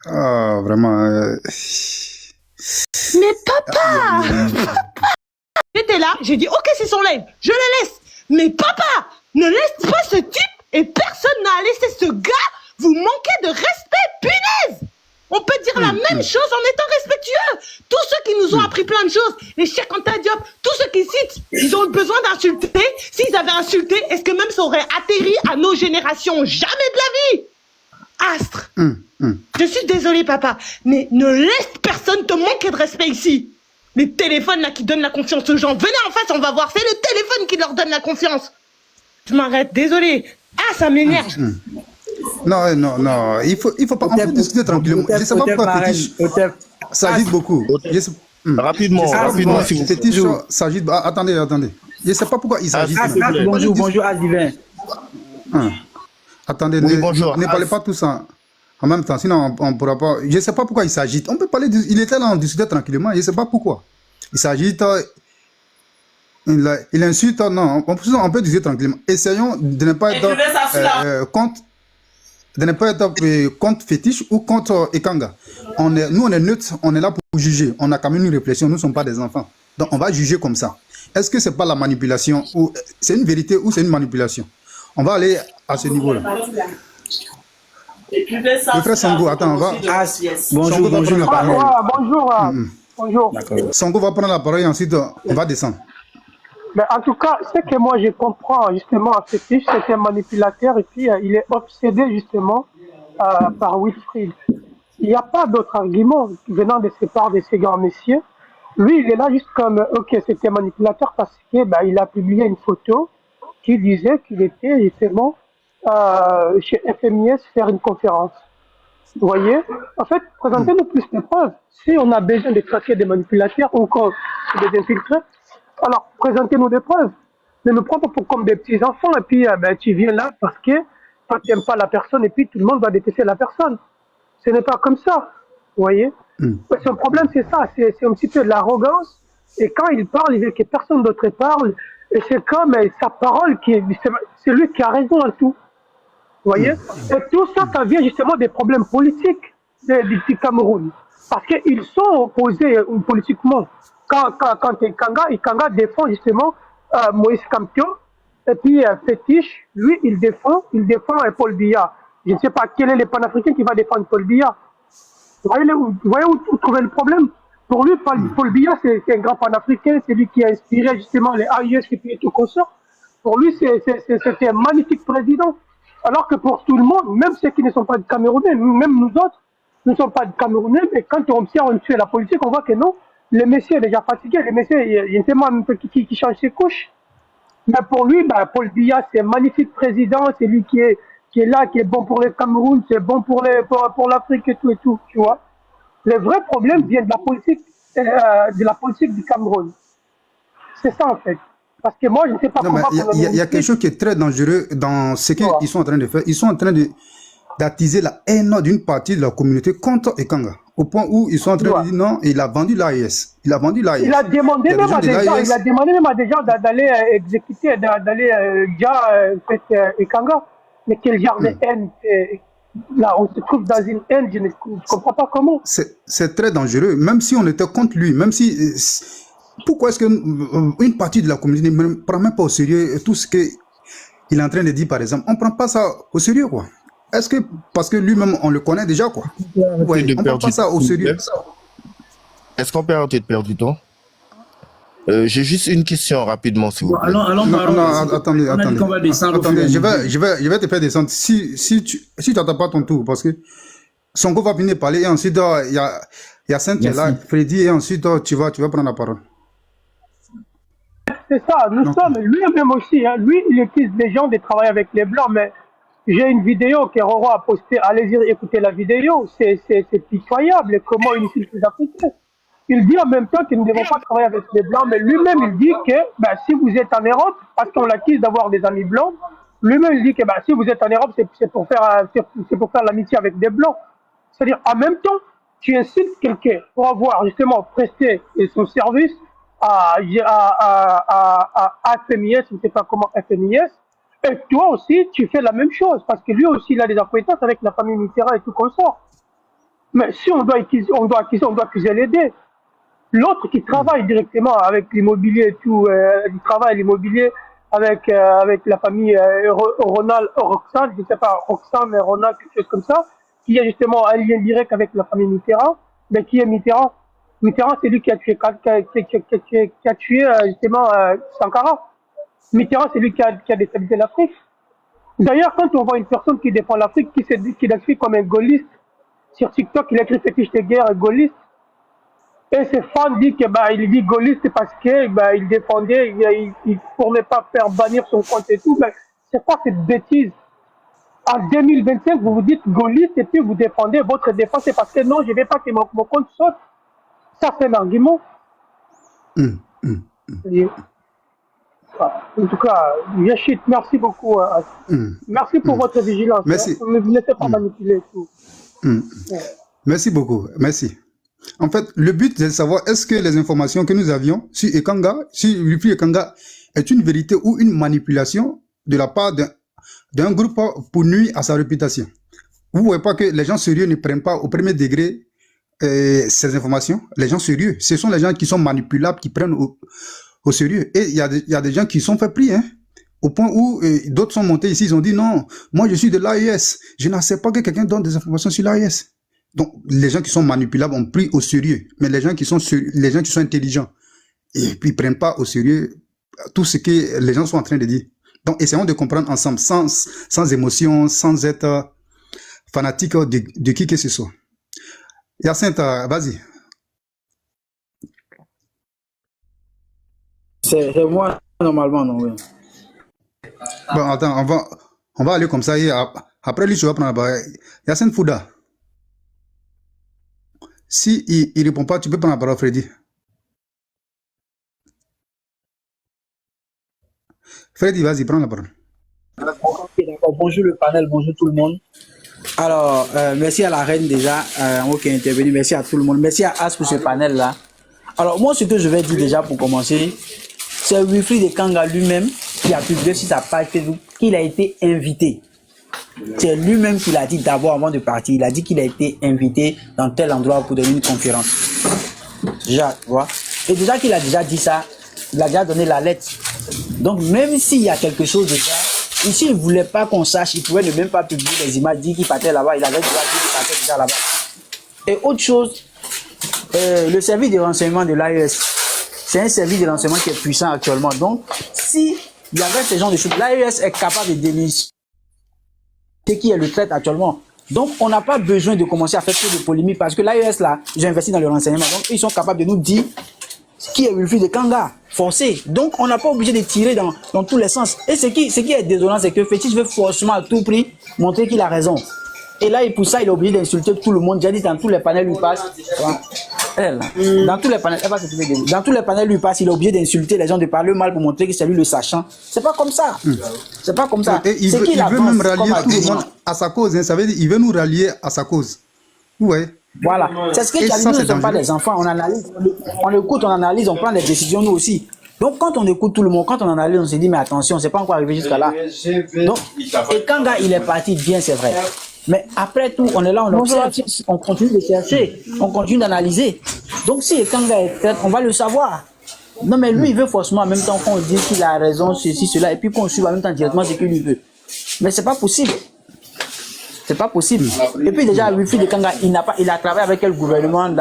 Ah, vraiment. Mais papa, Aïe, aïe, aïe. j'étais là, j'ai dit, ok, c'est son live, je le laisse. Mais papa, ne laisse pas ce type et personne n'a laissé ce gars. Vous manquez de respect, punaise. On peut dire la même chose en étant respectueux. Tous ceux qui nous ont appris plein de choses, les Cheikh Anta Diop, tous ceux qui citent, ils ont besoin d'insulter. S'ils avaient insulté, est-ce que même ça aurait atterri à nos générations? Jamais de la vie. Astre. Je suis désolée, papa, mais ne laisse personne te manquer de respect ici. Les téléphones là qui donnent la confiance aux gens, venez en face, on va voir. C'est le téléphone qui leur donne la confiance. Je m'arrête, désolée. Ah, ça m'énerve. Non, non, non. Il faut pas. On peut discuter tranquillement. Je ne sais pas pourquoi Fétiche s'agite beaucoup. Rapidement, s'il vous plaît. Fétiche s'agite. Attendez. Je ne sais pas pourquoi il s'agite. Bonjour, Adivin. Attendez, Oui, bonjour. ne parlez pas tous en même temps, sinon on ne pourra pas. Je ne sais pas pourquoi il s'agite. On peut parler. Il était là, on discutait tranquillement. Je ne sais pas pourquoi. Il s'agite. Il insulte. Non, on peut discuter tranquillement. Essayons de ne pas être contre Fétiche ou contre Ekanga. Nous, on est neutre, on est là pour juger. On a quand même une réflexion. Nous ne sommes pas des enfants. Donc, on va juger comme ça. Est-ce que ce n'est pas la manipulation ou c'est une vérité ou c'est une manipulation? On va aller à ce niveau-là. Le frère Sango, attends, on va. Bonjour. Sango va prendre la parole et ensuite on va descendre. Mais en tout cas, ce que moi je comprends justement à Fétiche, c'est un manipulateur et puis il est obsédé justement par Wilfried. Il n'y a pas d'autre argument venant de ces parts de ces grands messieurs. Lui, il est là juste comme, ok, c'était manipulateur parce que il a publié une photo qui disait qu'il était justement chez FMIS faire une conférence. Vous voyez? En fait, présentez-nous plus de preuves. Si on a besoin de traquer des manipulateurs ou encore des infiltrés, alors présentez-nous des preuves. Ne nous prends pas comme des petits enfants et puis tu viens là parce que toi tu n'aimes pas la personne et puis tout le monde va détester la personne. Ce n'est pas comme ça. Vous voyez? Son problème c'est ça, c'est un petit peu de l'arrogance et quand il parle, il veut que personne d'autre parle et c'est comme sa parole c'est lui qui a raison en tout. Vous voyez? Et tout ça, ça vient justement des problèmes politiques du Cameroun. Parce qu'ils sont opposés politiquement. Quand Ikanga défend justement Moïse Kamto, et puis Fétiche, lui, il défend Paul Biya. Je ne sais pas quel est le panafricain qui va défendre Paul Biya. Vous voyez où trouver le problème? Pour lui, Paul Biya, c'est un grand panafricain, c'est lui qui a inspiré justement les AIS et puis tout consort. Pour lui, c'était un magnifique président. Alors que pour tout le monde, même ceux qui ne sont pas de Camerounais, même nous autres, nous ne sommes pas de Camerounais, mais quand on observe un peu la politique, on voit que non, le monsieur est déjà fatigué, le monsieur, il est tellement qui change ses couches. Mais pour lui, Paul Biya, c'est un magnifique président, c'est lui qui est là, qui est bon pour le Cameroun, c'est bon pour l'Afrique et tout, tu vois. Le vrai problème vient de la politique du Cameroun. C'est ça en fait. Parce que moi, je ne sais pas comment... Il y a quelque chose qui est très dangereux dans ce qu'ils sont en train de faire. Ils sont en train d'attiser la haine d'une partie de la communauté contre Ekanga. Au point où ils sont en train de dire non, il a vendu l'AIS. Il a demandé même à des gens d'aller exécuter, d'aller Ekanga. Mais quel genre de haine là, on se trouve dans une haine, je ne comprends pas comment. C'est très dangereux. Même si on était contre lui, même si... Pourquoi est-ce qu'une partie de la communauté ne prend même pas au sérieux tout ce qu'il est en train de dire, par exemple? On ne prend pas ça au sérieux, quoi. Est-ce que, parce que lui-même, on le connaît déjà, quoi. Ouais, on ne prend pas ça au sérieux. Est-ce qu'on peut arrêter de perdre du temps? J'ai juste une question rapidement, s'il vous plaît. Attendez. Je vais te faire descendre. Si tu n'attends pas ton tour, parce que Sonko va venir parler et ensuite, il y a Saint qui est là, Freddy, et ensuite, tu vas prendre la parole. C'est ça, nous sommes, lui-même aussi, hein, lui, il utilise les gens de travailler avec les Blancs, mais j'ai une vidéo que Roro a postée, allez-y écouter la vidéo, c'est pitoyable, comment il utilise les Africains. Il dit en même temps qu'ils ne devons pas travailler avec les Blancs, mais lui-même, il dit que si vous êtes en Europe, parce qu'on l'accuse d'avoir des amis blancs, lui-même, il dit que si vous êtes en Europe, c'est pour faire l'amitié avec des Blancs. C'est-à-dire, en même temps, tu insultes quelqu'un pour avoir justement presté son service à FMIS, je ne sais pas comment FMIS, et toi aussi, tu fais la même chose, parce que lui aussi, il a des acquaintances avec la famille Mitterrand et tout comme ça. Mais si on doit accuser les deux. L'autre qui travaille directement avec l'immobilier et tout, il travaille l'immobilier avec la famille Ronald, Roxane, je ne sais pas, Roxane, mais Ronald, quelque chose comme ça, qui est justement un lien direct avec la famille Mitterrand. Mais qui est Mitterrand? Mitterrand, c'est lui qui a tué, justement Sankara. Mitterrand, c'est lui qui a déstabilisé l'Afrique. D'ailleurs, quand on voit une personne qui défend l'Afrique, qui s'identifique comme un gaulliste, sur TikTok, il écrit fétiche de guerre et gaulliste. Et ses fans disent que il dit gaulliste parce que il défendait, il pour ne pas faire bannir son compte et tout. Mais c'est quoi cette bêtise? En 2025, vous vous dites gaulliste et puis vous défendez votre défense, c'est parce que non, je ne veux pas que mon compte saute. Ça, c'est un argument. Et, en tout cas, Yachit, merci beaucoup. Merci pour votre vigilance. Merci. Hein. Ne vous laissez pas manipuler et tout. Ouais. Merci beaucoup. Merci. En fait, le but, c'est de savoir est-ce que les informations que nous avions sur Ekanga, sur Wilfried Ekanga, est une vérité ou une manipulation de la part d'un groupe pour nuire à sa réputation. Vous ne voyez pas que les gens sérieux ne prennent pas au premier degré ces informations. Les gens sérieux, ce sont les gens qui sont manipulables, qui prennent au sérieux. Et il y a des gens qui sont fait pris, hein, au point où d'autres sont montés ici, ils ont dit non, moi je suis de l'AES, je n'accepte pas que quelqu'un donne des informations sur l'AES. Donc, les gens qui sont manipulables ont pris au sérieux. Mais les gens qui sont intelligents, et puis ils prennent pas au sérieux tout ce que les gens sont en train de dire. Donc, essayons de comprendre ensemble, sans émotion, sans être fanatique de qui que ce soit. Hyacinthe, vas-y. C'est moi, normalement, non, oui. Bon, attends, on va aller comme ça. Et après, lui, je vais prendre Hyacinthe Fouda. Si il répond pas, tu peux prendre la parole, Freddy. Freddy, vas-y, prends la parole. Okay, d'accord. Bonjour le panel, bonjour tout le monde. Alors, merci à la reine déjà, qui est intervenue. Merci à tout le monde. Merci à As pour ce panel-là. Alors, moi, ce que je vais dire déjà pour commencer, c'est Wilfried Ekanga lui-même qui a publié sur sa page Facebook qu'il a été invité. C'est lui-même qui l'a dit d'abord avant de partir. Il a dit qu'il a été invité dans tel endroit pour donner une conférence. Déjà, tu vois. Et déjà qu'il a déjà dit ça, il a déjà donné la lettre. Donc, même s'il y a quelque chose de ça, ici, il ne voulait pas qu'on sache, il pouvait ne même pas publier les images, dire qu'il partait là-bas, il avait déjà dit qu'il partait déjà là-bas. Et autre chose, le service de renseignement de l'AES, c'est un service de renseignement qui est puissant actuellement. Donc, si il y avait ce genre de choses, l'AES est capable de dénoncer qui est le traite actuellement. Donc, on n'a pas besoin de commencer à faire trop de polémiques parce que l'AES, là, j'ai investi dans le renseignement. Donc, ils sont capables de nous dire qui est Wilfried Ekanga, forcé. Donc, on n'a pas obligé de tirer dans tous les sens. Et ce qui est désolant, c'est que Fétiche veut forcément à tout prix montrer qu'il a raison. Et là, pour ça, il est obligé d'insulter tout le monde. J'ai dit dans tous les panels lui passe. Dans tous les panels, dans tous les panels lui passe, il est obligé d'insulter les gens, de parler mal pour montrer que c'est lui le sachant. C'est pas comme ça. C'est pas comme ça. Et il veut même rallier tout le monde à sa cause. Hein. Ça veut dire qu'il veut nous rallier à sa cause. Ouais. Voilà. C'est ce que tu as dit, nous ne sommes pas des enfants. On analyse, on écoute, on analyse, on prend des décisions nous aussi. Donc quand on écoute tout le monde, quand on analyse, on se dit mais attention, c'est pas encore arrivé jusqu'à là. Donc, Ekanga, il est parti bien, c'est vrai. Mais après tout, on est là, on observe, on continue de chercher, on continue d'analyser. Donc si Ekanga est traite, on va le savoir. Non mais lui, il veut forcément en même temps qu'on dise qu'il a raison, ceci, cela, et puis qu'on suive en même temps directement ce qu'il lui veut. Mais c'est pas possible. C'est pas possible. Et puis déjà, Wilfried Ekanga, il a travaillé avec le gouvernement de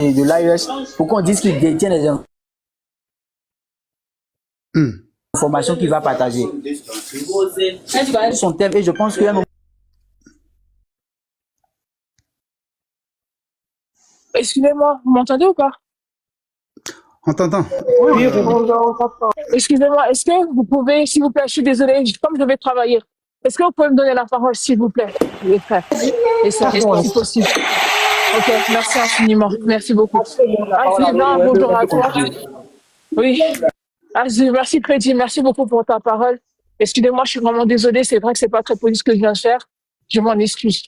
l'AES pour qu'on dise qu'il détient les informations qu'il va partager. Son thème, et je pense qu'il y a Excusez-moi, vous m'entendez ou pas? On t'entend. Oui, on t'entend. Excusez-moi, est-ce que vous pouvez, s'il vous plaît, je suis désolée, comme je vais travailler, est-ce que vous pouvez me donner la parole, s'il vous plaît, les frères et sœurs, si possible? Ok, merci infiniment, merci beaucoup. Sylvain, bonjour à toi. Oui, merci Freddy, merci beaucoup pour ta parole. Excusez-moi, je suis vraiment désolée, c'est vrai que c'est pas très poli ce que je viens de faire, je m'en excuse.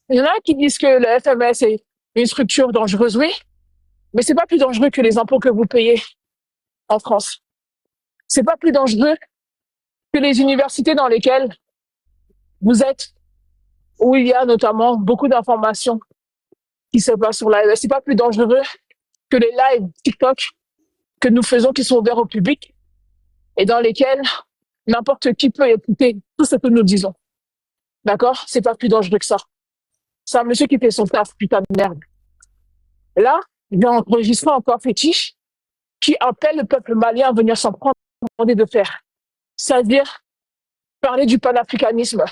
Il y en a qui disent que le FMS est une structure dangereuse, oui, mais c'est pas plus dangereux que les impôts que vous payez en France. C'est pas plus dangereux que les universités dans lesquelles vous êtes où il y a notamment beaucoup d'informations qui se passent sur l'AES. C'est pas plus dangereux que les lives TikTok que nous faisons qui sont ouverts au public et dans lesquels n'importe qui peut écouter tout ce que nous disons. D'accord? C'est pas plus dangereux que ça. C'est un monsieur qui fait son taf, putain de merde. Et là, il vient enregistrer encore fétiche qui appelle le peuple malien à venir s'en prendre de faire. C'est-à-dire parler du panafricanisme,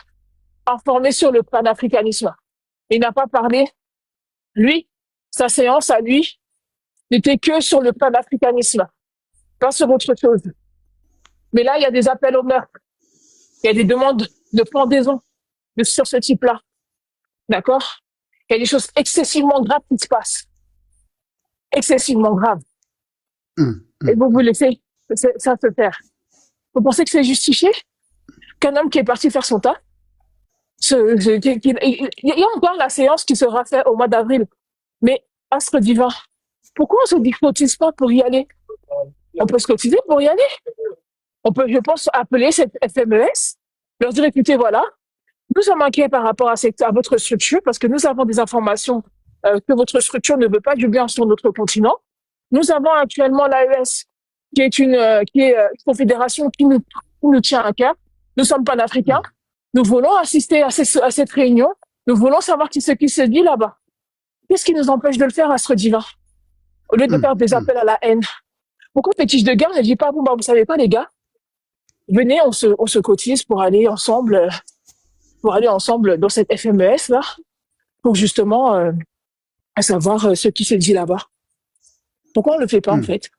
informer sur le panafricanisme. Il n'a pas parlé, lui, sa séance à lui n'était que sur le panafricanisme, pas sur autre chose. Mais là, il y a des appels au meurtre, il y a des demandes de pendaison sur ce type-là. D'accord? Il y a des choses excessivement graves qui se passent. Excessivement graves. Et vous laissez ça se faire. Vous pensez que c'est justifié qu'un homme qui est parti faire son tas, il y a encore la séance qui sera faite au mois d'avril. Mais, astre divin, pourquoi on se cotise pas pour y aller? On peut se cotiser pour y aller. On peut, je pense, appeler cette FMES, leur dire, écoutez, voilà, nous sommes inquiets par rapport à votre structure parce que nous avons des informations que votre structure ne veut pas du bien sur notre continent. Nous avons actuellement l'AES, qui est une confédération qui nous tient à cœur. Nous sommes panafricains. Nous voulons assister à cette réunion. Nous voulons savoir ce qui se dit là-bas. Qu'est-ce qui nous empêche de le faire, astre divin? Au lieu de faire des appels à la haine. Pourquoi Fétiche de Guerre ne dit pas, bon, bah, vous savez pas, les gars, venez, on se cotise pour aller ensemble dans cette FMES, là, pour justement savoir ce qui se dit là-bas. Pourquoi on le fait pas, en fait?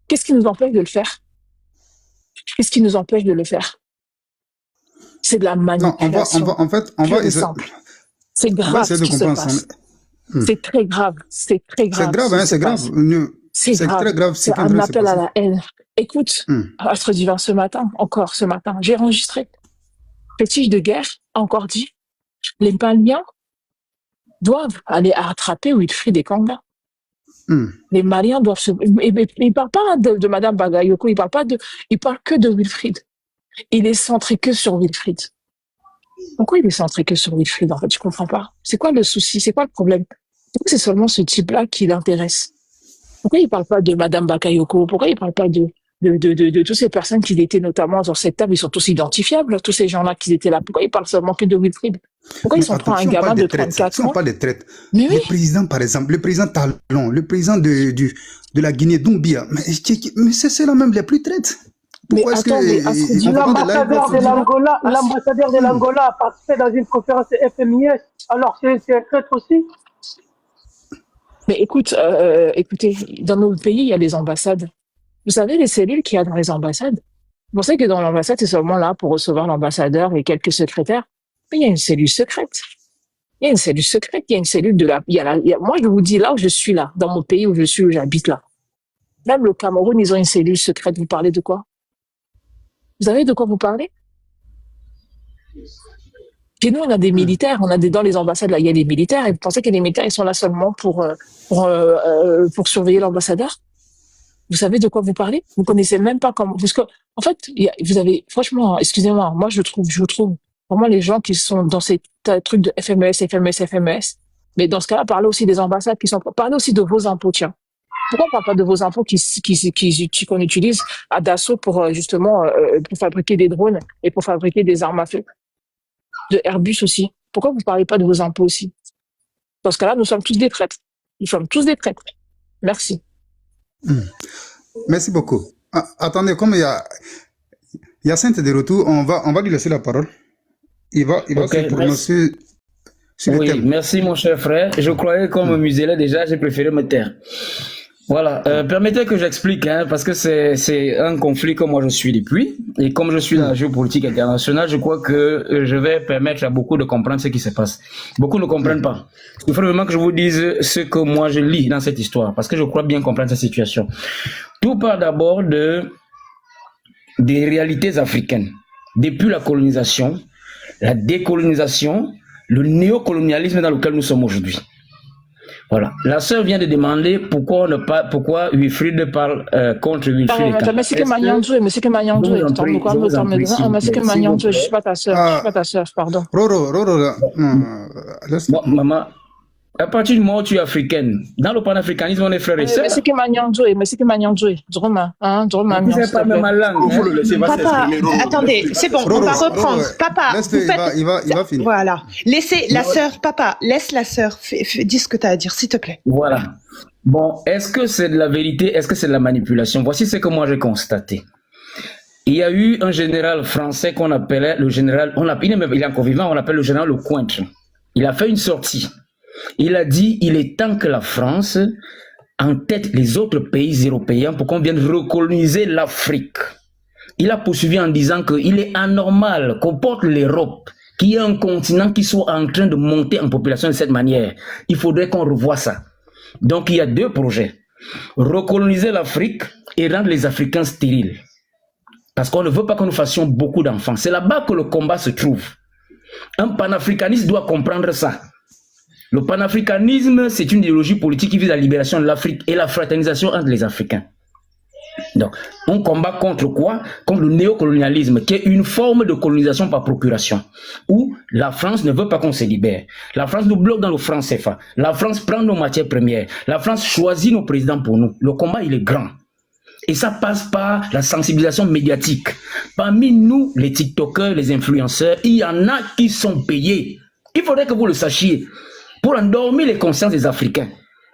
Qu'est-ce qui nous empêche de le faire? Qu'est-ce qui nous empêche de le faire? C'est de la manipulation. Non, en fait, on va essayer. C'est grave ce qui se passe. C'est très grave. C'est très grave. C'est grave, hein, c'est grave. C'est très grave. C'est un appel à la haine. Écoute, Astre Divin, ce matin, j'ai enregistré. Fétiche de Guerre a encore dit, les Maliens doivent aller attraper Wilfried et Kanga. Les Maliens doivent se... Il parle pas de Madame Bagayoko, il parle que de Wilfried. Il est centré que sur Wilfried. Pourquoi il est centré que sur Wilfried, en fait? Je comprends pas. C'est quoi le souci? C'est quoi le problème? Pourquoi c'est seulement ce type-là qui l'intéresse? Pourquoi il parle pas de Madame Bakayoko? Pourquoi il parle pas de toutes ces personnes qui étaient notamment dans cette table? Ils sont tous identifiables, tous ces gens-là qui étaient là. Pourquoi il parle seulement que de Wilfried? Pourquoi ils sont prêts à un gamin de 34 ans? Si on parle de traite, le président, par exemple, le président Talon, le président de la Guinée, Doumbia, mais c'est là même les plus traites. Pourquoi est-ce que l'ambassadeur de l'Angola a participé dans une conférence FMIS? Alors c'est un traître aussi? Mais écoutez, dans nos pays, il y a des ambassades. Vous savez les cellules qu'il y a dans les ambassades? Vous pensez que dans l'ambassade, c'est seulement là pour recevoir l'ambassadeur et quelques secrétaires? Mais il y a une cellule secrète. Il y a une cellule secrète, il y a une cellule de la... moi, je vous dis, là où je suis, là, dans mon pays où je suis, où j'habite, là. Même le Cameroun, ils ont une cellule secrète. Vous parlez de quoi? Vous savez de quoi vous parlez? Chez nous, on a des militaires, dans les ambassades, là, il y a des militaires, et vous pensez que les militaires, ils sont là seulement pour surveiller l'ambassadeur? Vous savez de quoi vous parlez? Vous connaissez même pas comment, parce que, en fait, vous avez, franchement, excusez-moi, moi, je trouve, vraiment les gens qui sont dans ces trucs de FMES, mais dans ce cas-là, parlez aussi des ambassades parlez aussi de vos impôts, tiens. Pourquoi on parle pas de vos impôts qu'on utilise à Dassault pour, justement, pour fabriquer des drones et pour fabriquer des armes à feu? De Airbus aussi. Pourquoi vous parlez pas de vos impôts aussi? Dans ce cas-là, nous sommes tous des traîtres. Merci. Merci beaucoup. Attendez, comme il y a Sainte de retour, on va lui laisser la parole. Il va se prononcer sur le thème. Merci mon cher frère. Je croyais qu'on me muselait déjà, j'ai préféré me taire. Voilà, permettez que j'explique, parce que c'est un conflit que moi je suis depuis, et comme je suis dans la géopolitique internationale, je crois que je vais permettre à beaucoup de comprendre ce qui se passe. Beaucoup ne comprennent pas. Il faut vraiment que je vous dise ce que moi je lis dans cette histoire, parce que je crois bien comprendre cette situation. Tout part d'abord des réalités africaines. Depuis la colonisation, la décolonisation, le néocolonialisme dans lequel nous sommes aujourd'hui. Voilà. La sœur vient de demander pourquoi Wilfried parle contre Wilfried. Mais c'est que Magnandoué, mais c'est que Magnandoué. Mais c'est que Magnandoué, je suis pas ta sœur, pardon. Roro, Bon, maman, à partir du moment où tu es africaine, dans le panafricanisme, on est frères et sœurs. Mais c'est que Magnandoué, Droma, C'est pas même ma langue. Faut le laisser, va Papa, s'exprimer. Roro. attendez, c'est bon, on va reprendre. Papa, laisse-le, vous faites... il va finir. Voilà. Laissez la sœur, papa, laisse la sœur, dis ce que tu as à dire, s'il te plaît. Voilà. Bon, est-ce que c'est de la vérité? Est-ce que c'est de la manipulation? Voici ce que moi j'ai constaté. Il y a eu un général français qu'on appelait le général, il est encore vivant, on l'appelle le général Lecointre. Il a fait une sortie. Il a dit, il est temps que la France entête les autres pays européens pour qu'on vienne recoloniser l'Afrique. Il a poursuivi en disant qu'il est anormal qu'on porte l'Europe, qui est un continent qui soit en train de monter en population de cette manière. Il faudrait qu'on revoie ça. Donc il y a deux projets. Recoloniser l'Afrique et rendre les Africains stériles. Parce qu'on ne veut pas que nous fassions beaucoup d'enfants. C'est là-bas que le combat se trouve. Un panafricaniste doit comprendre ça. Le panafricanisme, c'est une idéologie politique qui vise la libération de l'Afrique et la fraternisation entre les Africains. Donc, on combat contre quoi? Contre le néocolonialisme, qui est une forme de colonisation par procuration, où la France ne veut pas qu'on se libère. La France nous bloque dans le franc CFA. La France prend nos matières premières. La France choisit nos présidents pour nous. Le combat, il est grand. Et ça passe par la sensibilisation médiatique. Parmi nous, les TikTokers, les influenceurs, il y en a qui sont payés. Il faudrait que vous le sachiez. Pour endormir les consciences des Africains.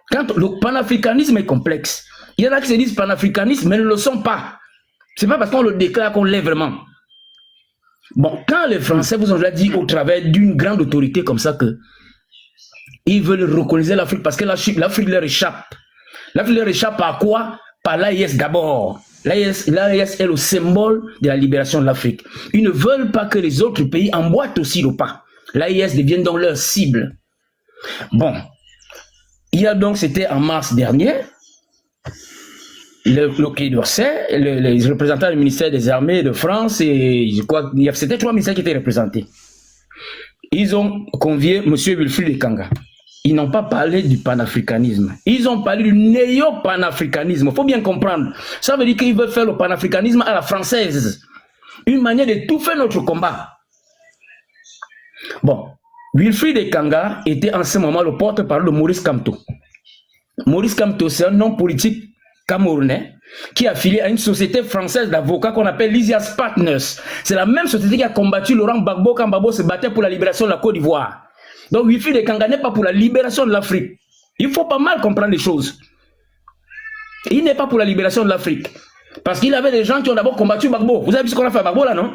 Quand le panafricanisme est complexe, il y en a qui se disent panafricanistes, mais ne le sont pas. C'est pas parce qu'on le déclare qu'on l'est vraiment. Bon, quand les Français vous ont déjà dit au travers d'une grande autorité comme ça que ils veulent recoloniser l'Afrique parce que l'Afrique leur échappe. L'Afrique leur échappe par quoi? Par l'AIS d'abord. L'AIS est le symbole de la libération de l'Afrique. Ils ne veulent pas que les autres pays emboîtent aussi le pas. L'AIS devienne donc leur cible. Bon, il y a donc, c'était en mars dernier, le Quai d'Orsay, les représentants du ministère des Armées de France, et je crois c'était 3 ministères qui étaient représentés. Ils ont convié M. Wilfried Ekanga. Ils n'ont pas parlé du panafricanisme. Ils ont parlé du néo-panafricanisme. Il faut bien comprendre. Ça veut dire qu'ils veulent faire le panafricanisme à la française. Une manière de tout faire notre combat. Bon. Wilfried Ekanga était en ce moment le porte-parole de Maurice Kamto. Maurice Kamto, c'est un homme politique camerounais qui est affilié à une société française d'avocats qu'on appelle Lysias Partners. C'est la même société qui a combattu Laurent Gbagbo quand Gbagbo se battait pour la libération de la Côte d'Ivoire. Donc Wilfried Ekanga n'est pas pour la libération de l'Afrique. Il faut pas mal comprendre les choses. Il n'est pas pour la libération de l'Afrique. Parce qu'il avait des gens qui ont d'abord combattu Gbagbo. Vous avez vu ce qu'on a fait à Gbagbo là, non?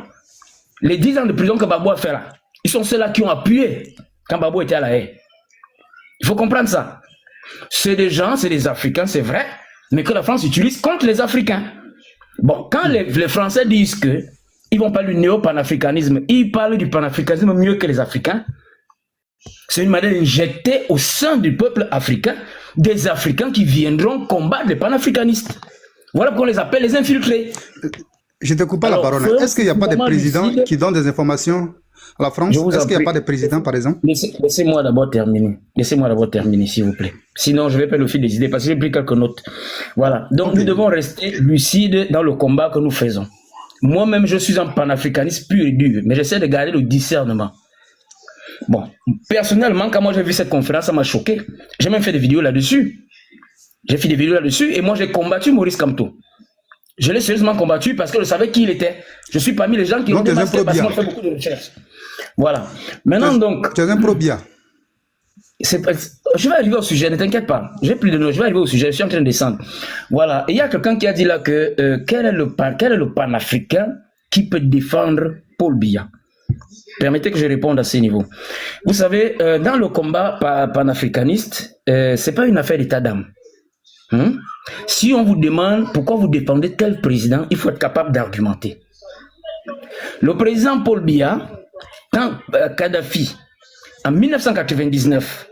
Les 10 ans de prison que Gbagbo a fait là. Ils sont ceux-là qui ont appuyé quand Gbagbo était à la haie. Il faut comprendre ça. C'est des gens, c'est des Africains, c'est vrai, mais que la France utilise contre les Africains. Bon, quand les Français disent que ils vont parler du néo-panafricanisme, ils parlent du panafricanisme mieux que les Africains, c'est une manière d'injecter au sein du peuple africain des Africains qui viendront combattre les panafricanistes. Voilà pourquoi on les appelle les infiltrés. Je te coupe pas la parole. Est-ce qu'il n'y a pas de président qui donne des informations à la France? Est-ce qu'il n'y a pas de président, par exemple? Laissez-moi d'abord terminer. Laissez-moi d'abord terminer, s'il vous plaît. Sinon, je vais perdre le fil des idées parce que j'ai pris quelques notes. Voilà. Donc, nous devons rester lucides dans le combat que nous faisons. Moi-même, je suis un panafricaniste pur et dur, mais j'essaie de garder le discernement. Bon, personnellement, quand moi j'ai vu cette conférence, ça m'a choqué. J'ai même fait des vidéos là-dessus. J'ai fait des vidéos là-dessus et moi j'ai combattu Maurice Kamto. Je l'ai sérieusement combattu parce que je savais qui il était. Je suis parmi les gens qui l'ont démasqué parce qu'on fait beaucoup de recherches. Voilà. Maintenant donc... Tu es un pro-Biya. Je vais arriver au sujet, ne t'inquiète pas. J'ai plus de noms, je vais arriver au sujet, je suis en train de descendre. Voilà. Et il y a quelqu'un qui a dit là que quel est le panafricain qui peut défendre Paul Biya? Permettez que je réponde à ce niveau. Vous savez, dans le combat panafricaniste, c'est pas une affaire d'état d'âme. Si on vous demande pourquoi vous défendez tel président, il faut être capable d'argumenter. Le président Paul Biya, quand Kadhafi, en 1999,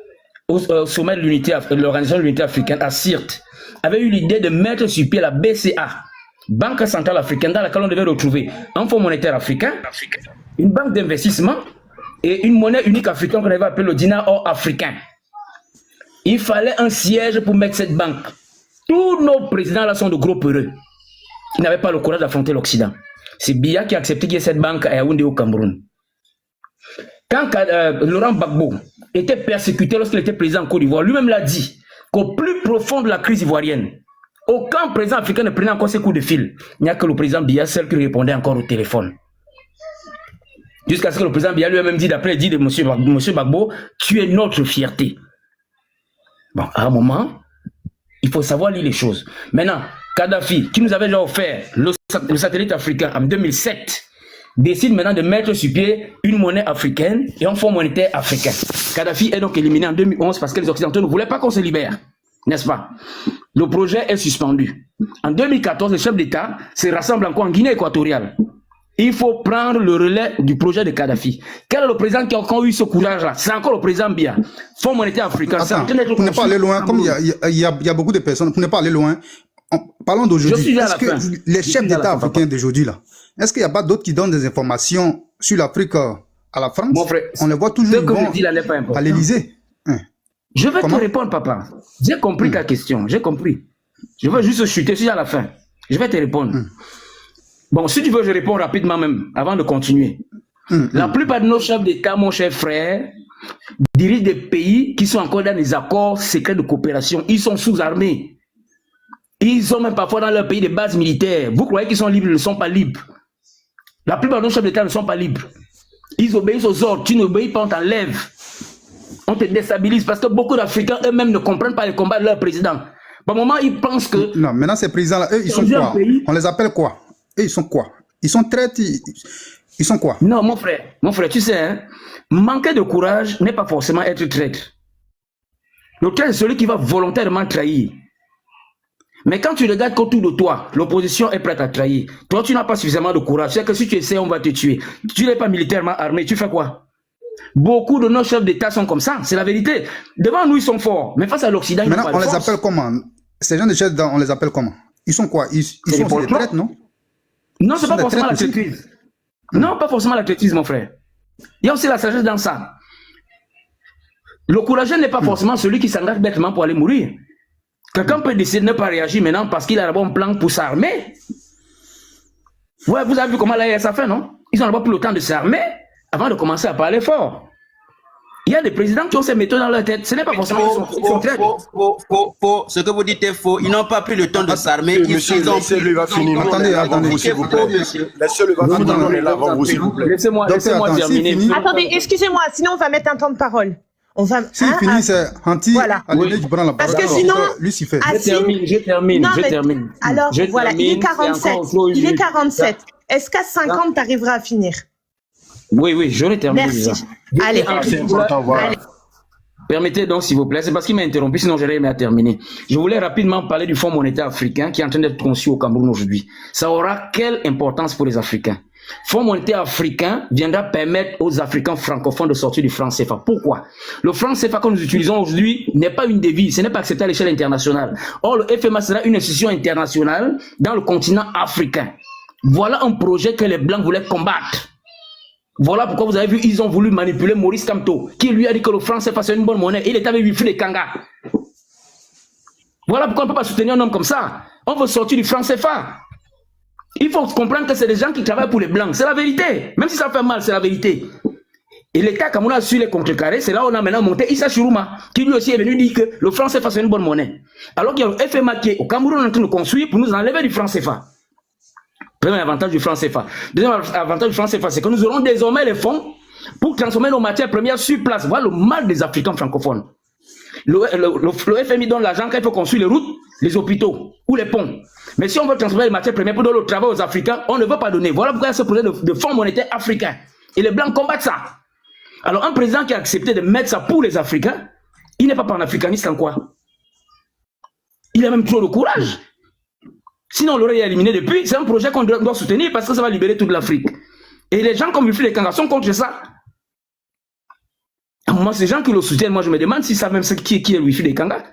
au sommet de l'Organisation de l'Unité africaine à Sirte, avait eu l'idée de mettre sur pied la BCA, Banque centrale africaine, dans laquelle on devait retrouver un fonds monétaire africain, une banque d'investissement et une monnaie unique africaine qu'on avait appelée le dinar or africain. Il fallait un siège pour mettre cette banque. Tous nos présidents là sont de gros peureux. Ils n'avaient pas le courage d'affronter l'Occident. C'est Biya qui a accepté qu'il y ait cette banque à Yaoundé au Cameroun. Quand Laurent Gbagbo était persécuté lorsqu'il était président en Côte d'Ivoire, lui-même l'a dit qu'au plus profond de la crise ivoirienne, aucun président africain ne prenait encore ses coups de fil. Il n'y a que le président Biya seul qui répondait encore au téléphone. Jusqu'à ce que le président Biya lui-même dit, d'après dit de M. Gbagbo, tu es notre fierté. Bon, à un moment, il faut savoir lire les choses. Maintenant, Kadhafi, qui nous avait déjà offert le satellite africain en 2007, décide maintenant de mettre sur pied une monnaie africaine et un fonds monétaire africain. Kadhafi est donc éliminé en 2011 parce que les Occidentaux ne voulaient pas qu'on se libère, n'est-ce pas? Le projet est suspendu. En 2014, les chefs d'État se rassemblent encore en Guinée équatoriale. Il faut prendre le relais du projet de Kadhafi. Quel est le président qui a encore eu ce courage-là? C'est encore le président Biya. Fonds monétaire africain. Attends, pour ne pas aller loin, comme il y a beaucoup de personnes, pour ne pas aller loin, parlons d'aujourd'hui. Est-ce que les chefs d'État africains d'aujourd'hui, là, est-ce qu'il n'y a pas d'autres qui donnent des informations sur l'Afrique à la France? Mon frère, on les voit toujours à l'Élysée. Je vais te répondre, papa. J'ai compris ta question. J'ai compris. Je veux juste chuter sur la fin. Je vais te répondre. Bon, si tu veux, je réponds rapidement même, avant de continuer. La plupart de nos chefs d'État, mon cher frère, dirigent des pays qui sont encore dans des accords secrets de coopération. Ils sont sous-armés. Ils ont même parfois dans leur pays des bases militaires. Vous croyez qu'ils sont libres? Ils ne sont pas libres. La plupart de nos chefs d'État ne sont pas libres. Ils obéissent aux ordres. Tu n'obéis pas, on t'enlève. On te déstabilise parce que beaucoup d'Africains eux-mêmes ne comprennent pas les combats de leur président. Par moment, ils pensent que... Non, maintenant ces présidents-là, eux, ils sont quoi? On les appelle quoi? Et ils sont quoi? Ils sont traîtres, ils sont quoi? Non, mon frère, tu sais, hein, manquer de courage n'est pas forcément être traître. Le traître, c'est celui qui va volontairement trahir. Mais quand tu regardes qu'autour de toi, l'opposition est prête à trahir. Toi, tu n'as pas suffisamment de courage. C'est que si tu essaies, on va te tuer. Tu n'es pas militairement armé, tu fais quoi? Beaucoup de nos chefs d'État sont comme ça, c'est la vérité. Devant nous, ils sont forts, mais face à l'Occident, ils n'ont pas de force. Maintenant, on les appelle comment? Ces gens de chefs, on les appelle comment? Ils sont quoi? Ils sont des traîtres, non? Non, c'est pas forcément la traîtrise. Non, pas forcément la traîtrise, mon frère. Il y a aussi la sagesse dans ça. Le courageux n'est pas forcément celui qui s'engage bêtement pour aller mourir. Quelqu'un peut décider de ne pas réagir maintenant parce qu'il a un bon plan pour s'armer. Ouais, vous avez vu comment l'AES a fait, non? Ils n'ont pas pris le temps de s'armer avant de commencer à parler fort. Il y a des présidents qui ont ces méthodes dans leur tête. Ce n'est pas forcément qu'ils sont traîtres. Faux. Ce que vous dites est faux. Ils n'ont pas pris le temps de s'armer. Laissez-le, va finir. Attendez, s'il vous plaît. Laissez-le, va finir. On est là avant vous, s'il vous plaît. Laissez-moi terminer. Attendez, excusez-moi, sinon on va mettre un temps de parole. On va... S'il finit, c'est Hanti. Voilà. Allez, tu prends la parole. Parce que sinon... Lui, s'il fait. Je termine. Alors, voilà, il est 47. Il est 47. Est-ce qu'à 50, tu arriveras à finir? Oui, je l'ai terminé. Merci. Allez. Permettez donc, s'il vous plaît, c'est parce qu'il m'a interrompu, sinon j'aurais aimé à terminer. Je voulais rapidement parler du Fonds monétaire africain qui est en train d'être conçu au Cameroun aujourd'hui. Ça aura quelle importance pour les Africains? Fonds monétaire africain viendra permettre aux Africains francophones de sortir du franc CFA. Pourquoi? Le franc CFA que nous utilisons aujourd'hui n'est pas une devise, ce n'est pas accepté à l'échelle internationale. Or, le FMA sera une institution internationale dans le continent africain. Voilà un projet que les Blancs voulaient combattre. Voilà pourquoi vous avez vu, ils ont voulu manipuler Maurice Kamto, qui lui a dit que le franc CFA c'est une bonne monnaie. Il est avec Wilfried Ekanga. Voilà pourquoi on ne peut pas soutenir un homme comme ça. On veut sortir du franc CFA. Il faut comprendre que c'est des gens qui travaillent pour les Blancs. C'est la vérité. Même si ça fait mal, c'est la vérité. Et l'État Cameroun a su les contrecarrer. C'est là où on a maintenant monté Issa Chourouma, qui lui aussi est venu dire que le franc CFA c'est une bonne monnaie. Alors qu'il y a le FMA qui est au Cameroun en train de construire pour nous enlever du franc CFA. Premier avantage du franc CFA. Deuxième avantage du franc CFA, c'est que nous aurons désormais les fonds pour transformer nos matières premières sur place. Voilà le mal des Africains francophones. Le FMI donne l'argent quand il faut construire les routes, les hôpitaux ou les ponts. Mais si on veut transformer les matières premières pour donner le travail aux Africains, on ne veut pas donner. Voilà pourquoi il y a ce projet de fonds monétaire africain. Et les Blancs combattent ça. Alors un président qui a accepté de mettre ça pour les Africains, il n'est pas panafricaniste en quoi? Il a même trop de courage. Sinon, on l'aurait éliminé depuis. C'est un projet qu'on doit soutenir parce que ça va libérer toute l'Afrique. Et les gens comme Wilfried Ekanga sont contre ça. Moi, ces gens qui le soutiennent, moi je me demande si ça même qui est Wilfried Ekanga.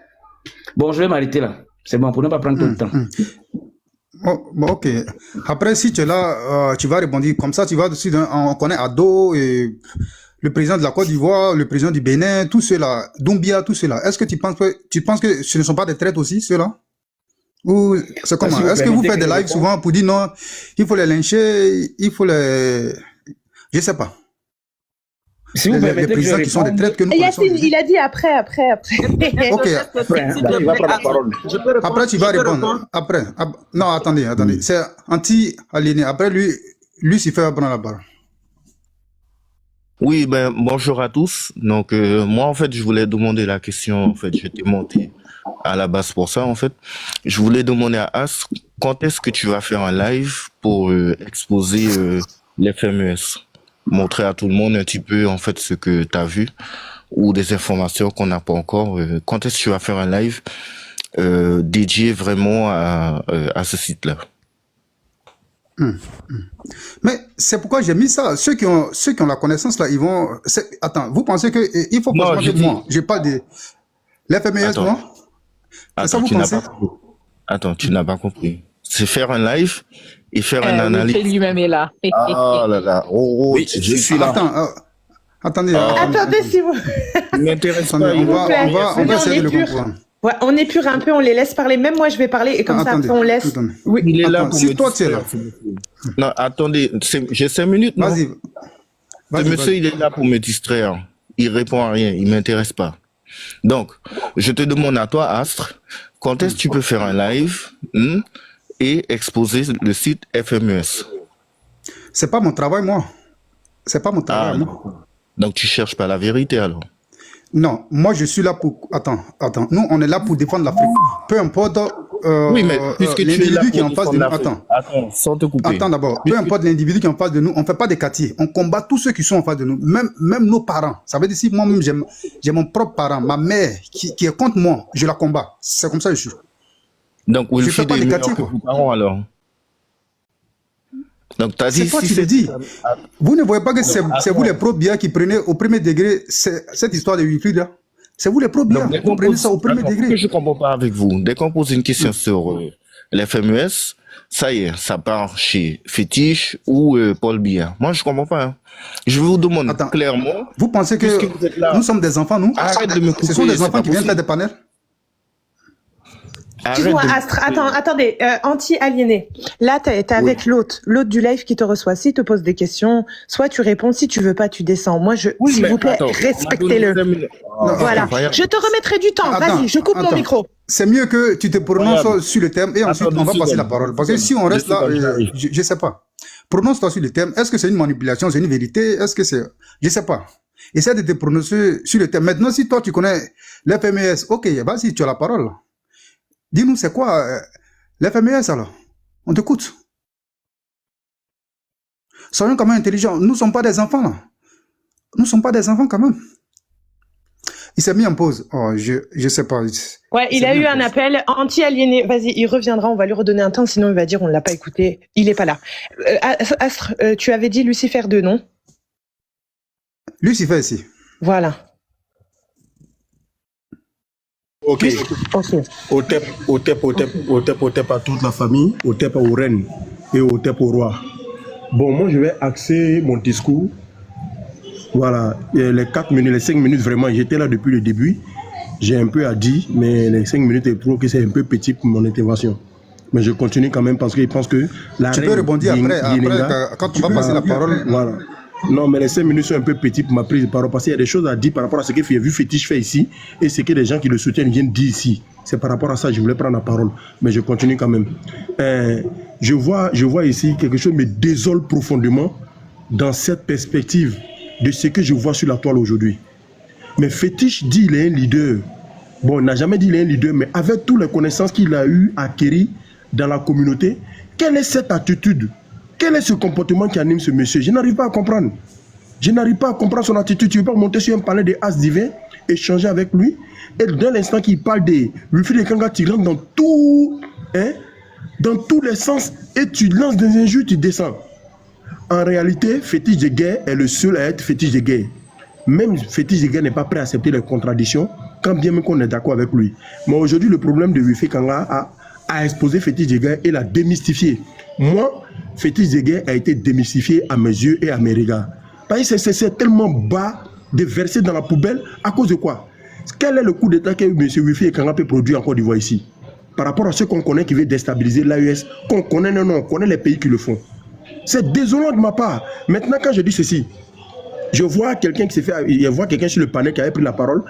Bon, je vais m'arrêter là. C'est bon, pour ne pas prendre tout le temps. Bon, ok. Après, si tu es là, tu vas répondre comme ça. Tu vas dessus. On connaît Ado et le président de la Côte d'Ivoire, le président du Bénin, tous ceux-là, Doumbia, tous ceux-là. Est-ce que tu penses que ce ne sont pas des traites aussi, ceux-là? Ou c'est comment? Si vous Est-ce que vous permettez faites que des je lives réponde. souvent pour dire non, il faut les lyncher, il faut les... Je sais pas. Si vous Les permettez que je présidents qui sont des réponde. traites que nous Et connaissons. Yacine, il a dit après. Ok, Après, hein. S'il te Il va plaît, prendre la parole. je peux répondre. après tu vas Je peux répondre. Après. Non, attendez. C'est anti-aliéné. Après lui, s'il fait prendre la parole. Oui, ben bonjour à tous. Donc moi en fait je voulais demander la question. En fait j'étais monté à la base pour ça en fait. Je voulais demander à As quand est-ce que tu vas faire un live pour exposer les FMES, montrer à tout le monde un petit peu en fait ce que tu as vu ou des informations qu'on n'a pas encore. Quand est-ce que tu vas faire un live dédié vraiment à ce site-là? Mais c'est pourquoi j'ai mis ça. Ceux qui ont la connaissance là, ils vont. Attends, vous pensez que il faut Non, forcément je que dis. moi, j'ai pas de l'FMES, Attends. moi. C'est ça Attends, vous tu n'as pensez? pas compris. Attends, tu n'as pas compris. C'est faire un live et faire une analyse. Wilfried lui-même est là. Ah là là, oh, Oui, je suis là. Attends, attendez. Ah. Attendez, si vous... il m'intéresse Attendez, pas. on va Venez, essayer de on le épure. comprendre. Ouais, on épure un peu, on les laisse parler. Même moi, je vais parler et comme ça, Attendez, après, on laisse. attendez. Oui. Il est là Attends, pour si me toi, tu es distraire, là. ce monsieur. Non, attendez, j'ai 5 minutes, non? Vas-y. Ce monsieur, il est là pour me distraire. Il répond à rien, il m'intéresse pas. Donc, je te demande à toi, Astre, quand est-ce que tu peux faire un live et exposer le site FMES? C'est pas mon travail, moi. C'est pas mon Ah, travail, moi. d'accord. Donc tu cherches pas la vérité alors? Non, moi je suis là pour. Attends. Nous, on est là pour défendre l'Afrique. Peu importe Oui, mais puisque tu es là l'individu qui est pour en face de nous. défendre l'Afrique. Attends, sans te couper. Attends d'abord. Peu importe l'individu qui est en face de nous, on fait pas des quartiers. On combat tous ceux qui sont en face de nous. Même nos parents. Ça veut dire si moi-même j'ai mon propre parent, ma mère qui est contre moi, je la combats. C'est comme ça que je suis. Donc Je fais Wilfried pas est des meilleur quartiers, que quoi. vos parents alors? Donc t'as C'est dit toi si qui le c'est... dis. Vous ne voyez pas que c'est attends. vous les pro-biens qui prenez au premier degré cette histoire de Wilfried là. C'est vous les pro-biens Donc, dès qui qu'on prenez pose... ça au premier Attends, degré. que je comprends pas avec vous. Dès qu'on pose une question sur les FMES, ça y est, ça part chez Fétiche ou Paul Biya. Moi, je comprends pas. Hein. Je vous demande Attends. clairement, Vous pensez que puisque vous êtes là, nous sommes des enfants, nous? arrête de me couper. Ce sont des c'est enfants pas qui viennent possible. faire des panels? Arrête Excuse-moi, de me Astre, couper. attendez, anti-aliéné. Là, t'es avec l'autre du live qui te reçoit. S'il te pose des questions, soit tu réponds, si tu veux pas, tu descends. Moi, Oui, s'il mais vous plaît, attends, on m'a donné respectez-le. 5 minutes. Non, Voilà. incroyable. Je te remettrai du temps. Attends, Vas-y, je coupe mon attends. micro. C'est mieux que tu te prononces Incroyable. sur le thème et ensuite Attends, on va deux passer la secondes. parole. Parce que si on reste Deux là, secondes, j'arrive. je sais pas. Prononce-toi sur le thème. Est-ce que c'est une manipulation, c'est une vérité? Est-ce que c'est... Je sais pas. Essaie de te prononcer sur le thème. Maintenant, si toi tu connais l'FMES, ok, vas-y, tu as la parole. Dis-nous, c'est quoi l'FMES alors? On t'écoute. Soyons quand même intelligents. Nous ne sommes pas des enfants là. Nous ne sommes pas des enfants quand même. Il s'est mis en pause. Oh, je sais pas. Ouais, il C'est a eu bien un pause. appel anti-aliéné. Vas-y, il reviendra, on va lui redonner un temps, sinon il va dire on l'a pas écouté. Il est pas là. Astre, tu avais dit Lucifer 2, non? Lucifer ici. Voilà. Ok. Ok. Otep à toute la famille, Otep aux reines et Otep au roi. Bon, moi je vais axer mon discours. Voilà, et les 4 minutes, les 5 minutes, vraiment, j'étais là depuis le début. J'ai un peu à dire, mais les 5 minutes, je trouve que c'est un peu petit pour mon intervention. Mais je continue quand même parce que je pense que la Tu reine peux rebondir après, Yenenga, quand tu vas passer la parole. Voilà. Non, mais les 5 minutes sont un peu petites pour ma prise de parole parce qu'il y a des choses à dire par rapport à ce que Vu Fétiche fait ici et ce que les gens qui le soutiennent viennent dire ici. C'est par rapport à ça que je voulais prendre la parole, mais je continue quand même. Je vois ici quelque chose qui me désole profondément dans cette perspective de ce que je vois sur la toile aujourd'hui. Mais Fétiche dit qu'il est un leader. Bon, il n'a jamais dit qu'il est un leader, mais avec toutes les connaissances qu'il a eu acquéries dans la communauté, quelle est cette attitude? Quel est ce comportement qui anime ce monsieur? Je n'arrive pas à comprendre. Je n'arrive pas à comprendre son attitude. Tu ne veux pas monter sur un palais de as divin, échanger avec lui, et dès l'instant qu'il parle de Wilfried Ekanga, tu rentres dans tout, dans tous les sens, et tu lances des injures, tu descends. En réalité, Fétiche de guerre est le seul à être fétiche de guerre. Même Fétiche de guerre n'est pas prêt à accepter les contradictions, quand bien même qu'on est d'accord avec lui. Mais aujourd'hui, le problème de Wilfried Ekanga a exposé Fétiche de guerre et l'a démystifié. Moi, Fétiche de guerre a été démystifié à mes yeux et à mes regards. Parce que c'est tellement bas de verser dans la poubelle à cause de quoi? Quel est le coup d'État que M. Wifi et Kanga peut produire en Côte d'Ivoire ici? Par rapport à ceux qu'on connaît qui veulent déstabiliser l'AES, qu'on connaît, non, on connaît les pays qui le font. C'est désolant de ma part. Maintenant, quand je dis ceci, je vois quelqu'un qui s'est fait, je vois quelqu'un sur le panel qui avait pris la parole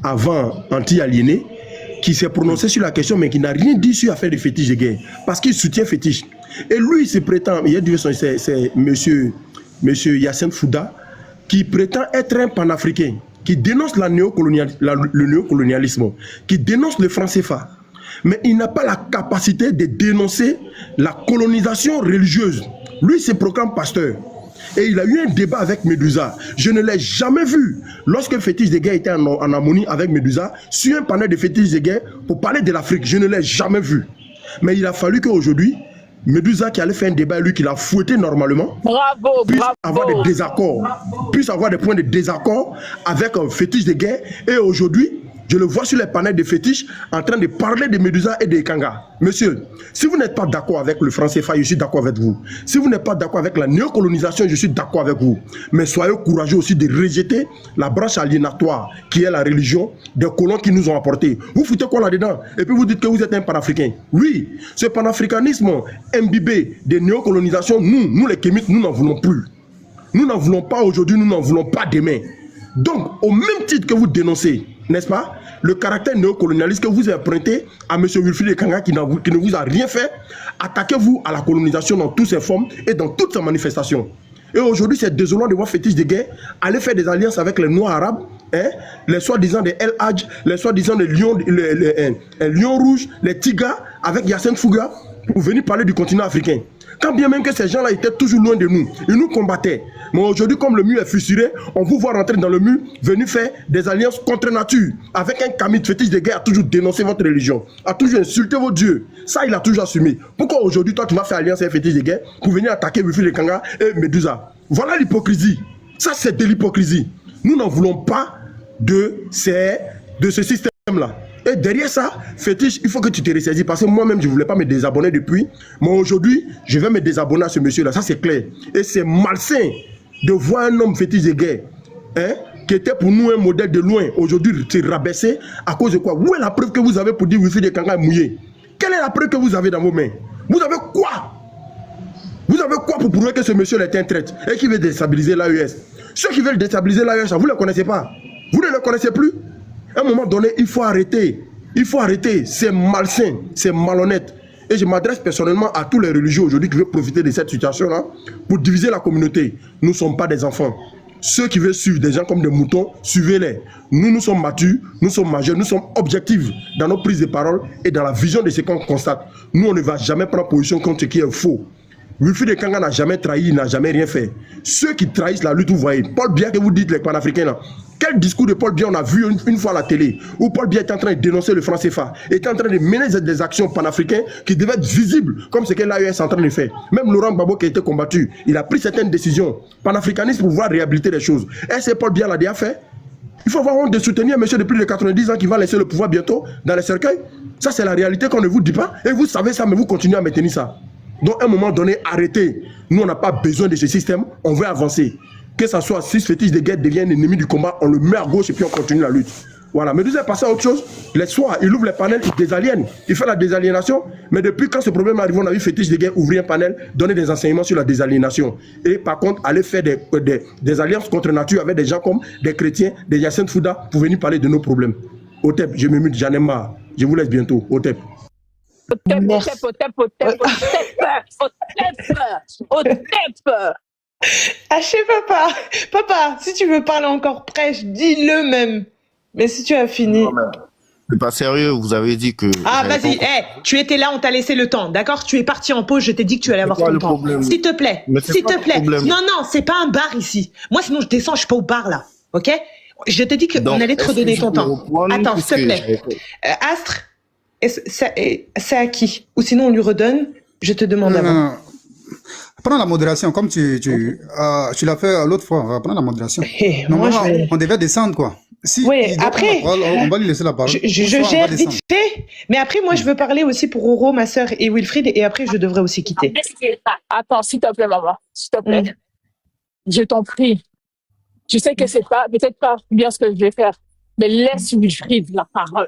avant anti-aliéné, qui s'est prononcé sur la question, mais qui n'a rien dit sur l'affaire de fétiche de guerre, parce qu'il soutient fétiche. Et lui, il se prétend, c'est monsieur Yassine Fouda, qui prétend être un panafricain, qui dénonce le néocolonialisme, qui dénonce le franc CFA. Mais il n'a pas la capacité de dénoncer la colonisation religieuse. Lui, il se proclame pasteur. Et il a eu un débat avec Medusa. Je ne l'ai jamais vu lorsque Fétiche de guerre était en harmonie avec Medusa sur un panel de Fétiche de guerre pour parler de l'Afrique. Je ne l'ai jamais vu. Mais il a fallu qu'aujourd'hui, Medusa qui allait faire un débat, lui qui l'a fouetté normalement, puisse avoir des désaccords, puisse avoir des points de désaccord avec un Fétiche de guerre. Et aujourd'hui, je le vois sur les panels de fétiches en train de parler de Medusa et de Kanga. Monsieur, si vous n'êtes pas d'accord avec le franc CFA, je suis d'accord avec vous. Si vous n'êtes pas d'accord avec la néocolonisation, je suis d'accord avec vous. Mais soyez courageux aussi de rejeter la branche aliénatoire qui est la religion des colons qui nous ont apporté. Vous foutez quoi là-dedans? Et puis vous dites que vous êtes un panafricain. Oui, ce panafricanisme imbibé de néocolonisation, nous les Kémites, nous n'en voulons plus. Nous n'en voulons pas aujourd'hui, nous n'en voulons pas demain. Donc, au même titre que vous dénoncez, n'est-ce pas, le caractère néocolonialiste que vous empruntez à M. Wilfried Kanga qui ne vous a rien fait, attaquez-vous à la colonisation dans toutes ses formes et dans toutes ses manifestations. Et aujourd'hui, c'est désolant de voir Fétiche de guerre aller faire des alliances avec les Noirs arabes, hein, les soi-disant des El Hadj, les soi-disant des Lions rouges, les Tigas, avec Yassine Fouga, pour venir parler du continent africain. Quand bien même que ces gens-là étaient toujours loin de nous, ils nous combattaient. Mais aujourd'hui, comme le mur est fissuré, on vous voit rentrer dans le mur, venir faire des alliances contre nature. Avec un camis de fétiche de guerre, a toujours dénoncé votre religion, a toujours insulté vos dieux. Ça, il a toujours assumé. Pourquoi aujourd'hui, toi, tu vas faire alliance avec fétiche de guerre pour venir attaquer Wilfried Kanga et Medusa? Voilà l'hypocrisie. Ça, c'est de l'hypocrisie. Nous n'en voulons pas de ce système-là. Et derrière ça, fétiche, il faut que tu te ressaisis parce que moi-même, je ne voulais pas me désabonner depuis. Mais aujourd'hui, je vais me désabonner à ce monsieur-là. Ça, c'est clair. Et c'est malsain de voir un homme fétiche de guerre, hein, qui était pour nous un modèle de loin. Aujourd'hui, se rabaisser à cause de quoi? Où est la preuve que vous avez pour dire Wilfried Kanga est mouillé? Quelle est la preuve que vous avez dans vos mains? Vous avez quoi? Vous avez quoi pour prouver que ce monsieur est un traître et qui veut déstabiliser l'AES? Ceux qui veulent déstabiliser l'AES, vous ne les connaissez pas. Vous ne les connaissez plus. À un moment donné, il faut arrêter. Il faut arrêter. C'est malsain, c'est malhonnête. Et je m'adresse personnellement à tous les religieux aujourd'hui qui veulent profiter de cette situation-là pour diviser la communauté. Nous ne sommes pas des enfants. Ceux qui veulent suivre des gens comme des moutons, suivez-les. Nous, nous sommes matures, nous sommes majeurs, nous sommes objectifs dans nos prises de parole et dans la vision de ce qu'on constate. Nous, on ne va jamais prendre position contre ce qui est faux. Wilfried Kanga n'a jamais trahi, il n'a jamais rien fait. Ceux qui trahissent la lutte, vous voyez. Paul Biya que vous dites, les panafricains là. Quel discours de Paul Biya on a vu une fois à la télé, où Paul Biya était en train de dénoncer le franc CFA, était en train de mener des actions panafricaines qui devaient être visibles, comme ce que l'AES est en train de faire. Même Laurent Gbagbo qui a été combattu, il a pris certaines décisions panafricanistes pour pouvoir réhabiliter les choses. Est-ce que Paul Biya l'a déjà fait? Il faut avoir honte de soutenir un monsieur de plus de 90 ans qui va laisser le pouvoir bientôt dans les cercueils. Ça, c'est la réalité qu'on ne vous dit pas. Et vous savez ça, mais vous continuez à maintenir ça. Donc, à un moment donné, arrêtez. Nous, on n'a pas besoin de ce système. On veut avancer. Que ça soit si ce fétiche de guerre devient un ennemi du combat, on le met à gauche et puis on continue la lutte. Voilà. Mais nous avons passé à autre chose. Les soirs, il ouvre les panels, il désaliène. Il fait la désaliénation. Mais depuis quand ce problème arrive, on a vu fétiche de guerre ouvrir un panel, donner des enseignements sur la désaliénation. Et par contre, aller faire des alliances contre nature avec des gens comme des chrétiens, des Yassine Fouda, pour venir parler de nos problèmes. Otep, je me mute, j'en ai marre. Je vous laisse bientôt. Otep. Haché, papa. Papa, si tu veux parler encore prêche, dis-le même. Mais si tu as fini. Non, mais c'est pas sérieux, vous avez dit que... Ah, vas-y, tu étais là, on t'a laissé le temps, d'accord? Tu es parti en pause, je t'ai dit que tu allais avoir ton temps. S'il te plaît, s'il te plaît. Non, non, c'est pas un bar ici. Moi, sinon, je descends, je suis pas au bar, là, ok? Je t'ai dit qu'on allait te redonner ton temps. Attends, s'il te plaît. Astre, c'est à qui? Ou sinon, on lui redonne, je te demande avant. Prends la modération, comme tu l'as fait l'autre fois. Prends la modération. Normalement, on devait descendre, quoi. Si oui, après, on va lui laisser la parole. Je gère vite fait, mais après, moi, je veux parler aussi pour Oro, ma sœur et Wilfried, et après, je devrais aussi quitter. Attends, s'il te plaît, maman, s'il te plaît. Je t'en prie. Je sais que c'est pas, peut-être pas bien ce que je vais faire, mais laisse Wilfried la parole.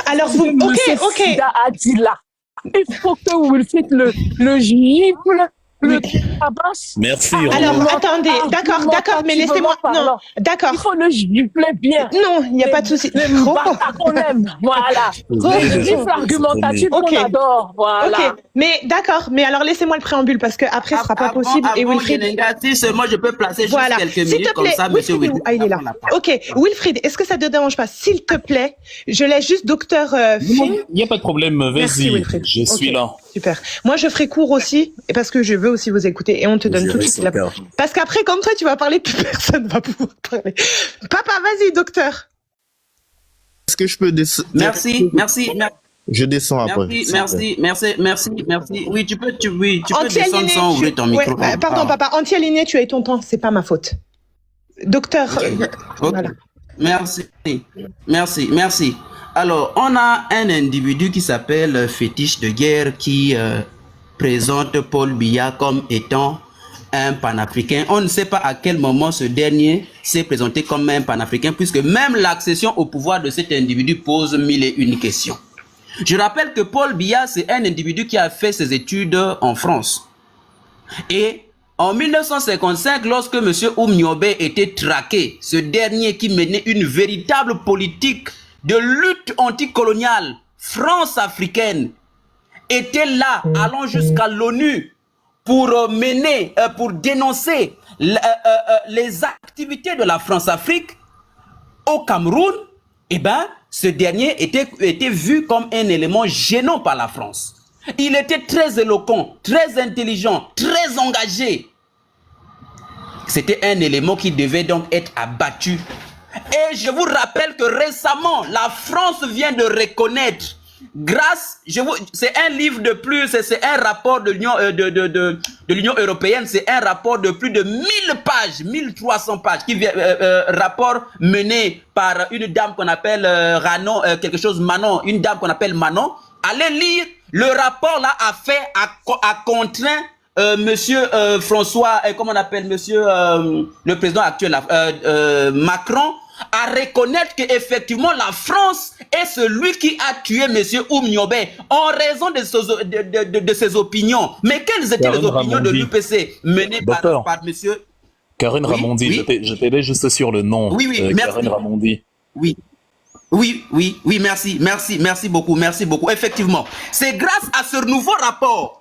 Alors, Ce vous, que Monsieur Sida a dit là. Il faut que Wilfried le gifle, le tabasse. Merci. alors, attendez, d'accord, mais laissez-moi, non, d'accord. Il faut le gifler bien. Non, il n'y a pas de souci. Les bâtards qu'on aime, voilà. Le gifle argumentatif qu'on adore, voilà. Ok, mais d'accord, mais alors laissez-moi le préambule parce que après ce sera pas possible et Wilfried. Moi je peux placer juste Voilà. quelques S'il minutes te comme plaît, ça, monsieur Wilfried, Wilfried. il est là. Ok, Wilfried, est-ce que ça te dérange pas? S'il te plaît, je laisse juste docteur Finn. Il n'y a pas de problème, Merci, vas-y, Wilfried. je suis Ok, là. Super. Moi, je ferai court aussi, et parce que je veux aussi vous écouter, et on te donne tout de suite la parole. Parce qu'après, comme toi, tu vas parler, plus personne va pouvoir parler. Papa, vas-y, docteur. Est-ce que je peux Merci. Je descends après. Merci. Oui, tu peux descendre sans ouvrir ton micro. Ouais, pardon, papa, anti-aligné, tu as eu ton temps, c'est pas ma faute. Docteur, voilà. Merci. Alors, on a un individu qui s'appelle Fétiche de guerre qui présente Paul Biya comme étant un panafricain. On ne sait pas à quel moment ce dernier s'est présenté comme un panafricain puisque même l'accession au pouvoir de cet individu pose mille et une questions. Je rappelle que Paul Biya, c'est un individu qui a fait ses études en France. Et en 1955, lorsque M. Oumniobé était traqué, ce dernier qui menait une véritable politique de lutte anticoloniale France-africaine, était là, allant jusqu'à l'ONU pour pour dénoncer les activités de la France-Afrique au Cameroun. Eh bien, ce dernier était vu comme un élément gênant par la France. Il était très éloquent, très intelligent, très engagé. C'était un élément qui devait donc être abattu. Et je vous rappelle que récemment, la France vient de reconnaître, c'est un livre de plus, c'est un rapport de l'Union européenne, c'est un rapport de plus de 1000 pages, 1300 pages, rapport mené par une dame qu'on appelle Manon, une dame qu'on appelle Manon. Allez lire, le rapport là a contraint monsieur François, comment on appelle monsieur le président actuel Macron, à reconnaître qu'effectivement la France est celui qui a tué monsieur Oumniobé en raison de ses opinions. Mais quelles étaient les opinions de l'UPC menées par monsieur Karine Ramondi, je t'aidais juste sur le nom. Oui, Karine Ramondi. Oui, merci beaucoup. Effectivement, c'est grâce à ce nouveau rapport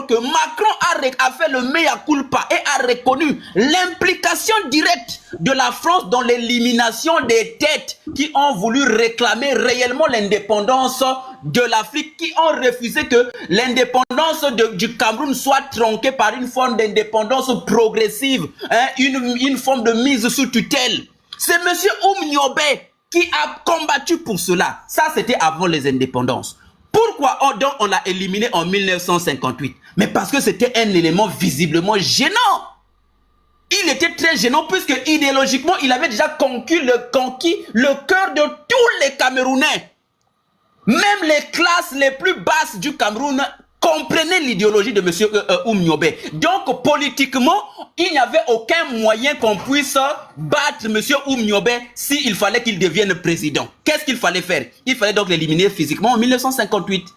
que Macron a fait le mea culpa et a reconnu l'implication directe de la France dans l'élimination des têtes qui ont voulu réclamer réellement l'indépendance de l'Afrique, qui ont refusé que l'indépendance du Cameroun soit tronquée par une forme d'indépendance progressive, une forme de mise sous tutelle. C'est M. Oumniobé qui a combattu pour cela. Ça, c'était avant les indépendances. Pourquoi on l'a éliminé en 1958? Mais parce que c'était un élément visiblement gênant. Il était très gênant puisque idéologiquement, il avait déjà conquis le cœur de tous les Camerounais. Même les classes les plus basses du Cameroun comprenaient l'idéologie de M. Oumniobé. Donc, politiquement, il n'y avait aucun moyen qu'on puisse battre M. Oumniobé s'il fallait qu'il devienne président. Qu'est-ce qu'il fallait faire? Il fallait donc l'éliminer physiquement en 1958.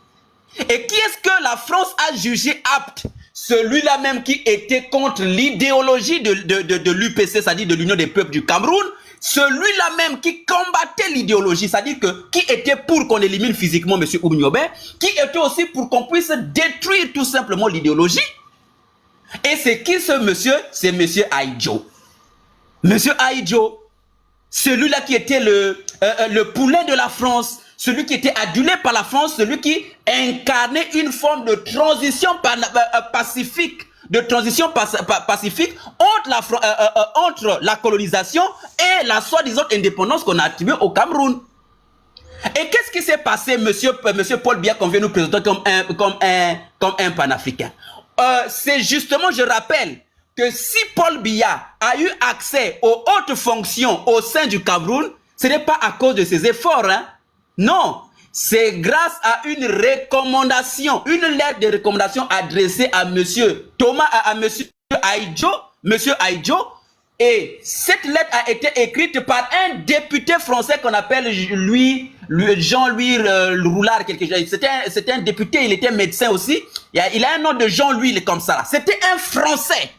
Et qui est-ce que la France a jugé apte? Celui-là même qui était contre l'idéologie de l'UPC, c'est-à-dire de l'Union des peuples du Cameroun, celui-là même qui combattait l'idéologie, c'est-à-dire qui était pour qu'on élimine physiquement M. Oumniobé, qui était aussi pour qu'on puisse détruire tout simplement l'idéologie. Et c'est qui ce monsieur? C'est M. Aïdjo. M. Aïdjo, celui-là qui était le poulet de la France, celui qui était adulé par la France, celui qui incarnait une forme de transition pacifique, entre la colonisation et la soi-disant indépendance qu'on a attribuée au Cameroun. Et qu'est-ce qui s'est passé, monsieur Paul Biya, qu'on vient nous présenter comme un panafricain? C'est justement, je rappelle, que si Paul Biya a eu accès aux hautes fonctions au sein du Cameroun, ce n'est pas à cause de ses efforts, hein? Non, c'est grâce à une recommandation, une lettre de recommandation adressée à monsieur Thomas, à monsieur Aïdjo, Et cette lettre a été écrite par un député français qu'on appelle Jean-Louis Roulard, quelque chose. C'était un député, il était médecin aussi. Il a un nom de Jean-Louis comme ça. C'était un Français.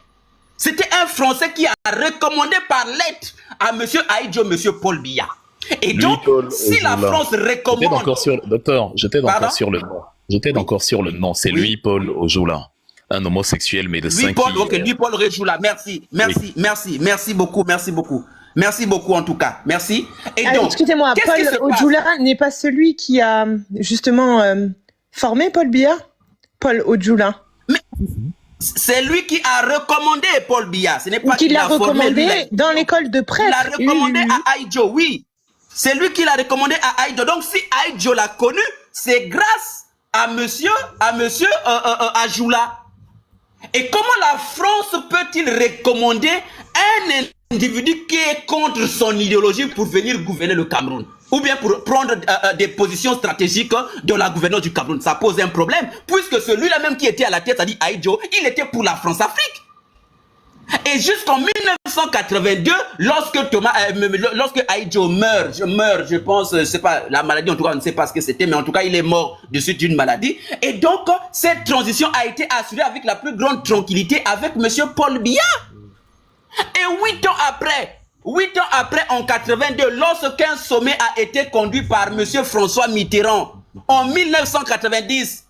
C'était un Français qui a recommandé par lettre à M. Aïdjo, M. Paul Biya. Et donc, si la France recommande... Docteur, j'étais encore sur le nom. J'étais encore sur le nom. C'est Louis-Paul Ojoula, un homosexuel médecin Louis-Paul Ojoula, merci beaucoup. Merci beaucoup en tout cas, merci. Et donc, excusez-moi, Paul Ojoula n'est pas celui qui a justement formé Paul Biya? Paul Ojoula. C'est lui qui a recommandé Paul Biya. Ce n'est pas qui l'a recommandé dans l'école de presse. Il l'a recommandé à Aïdjo, oui. C'est lui qui l'a recommandé à Aïdjo. Donc si Aïdjo l'a connu, c'est grâce à monsieur Ajoula. Et comment la France peut-il recommander un individu qui est contre son idéologie pour venir gouverner le Cameroun? Ou bien pour prendre des positions stratégiques dans la gouvernance du Cameroun? Ça pose un problème, puisque celui-là même qui était à la tête, c'est-à-dire Aïdjo, il était pour la France-Afrique. Et jusqu'en 1982, lorsque Aïdjo meurt, je pense, c'est pas la maladie, en tout cas, on ne sait pas ce que c'était, mais en tout cas, il est mort de suite d'une maladie. Et donc, cette transition a été assurée avec la plus grande tranquillité avec M. Paul Biya. Et 8 ans après, en 82, lorsqu'un sommet a été conduit par M. François Mitterrand, en 1990,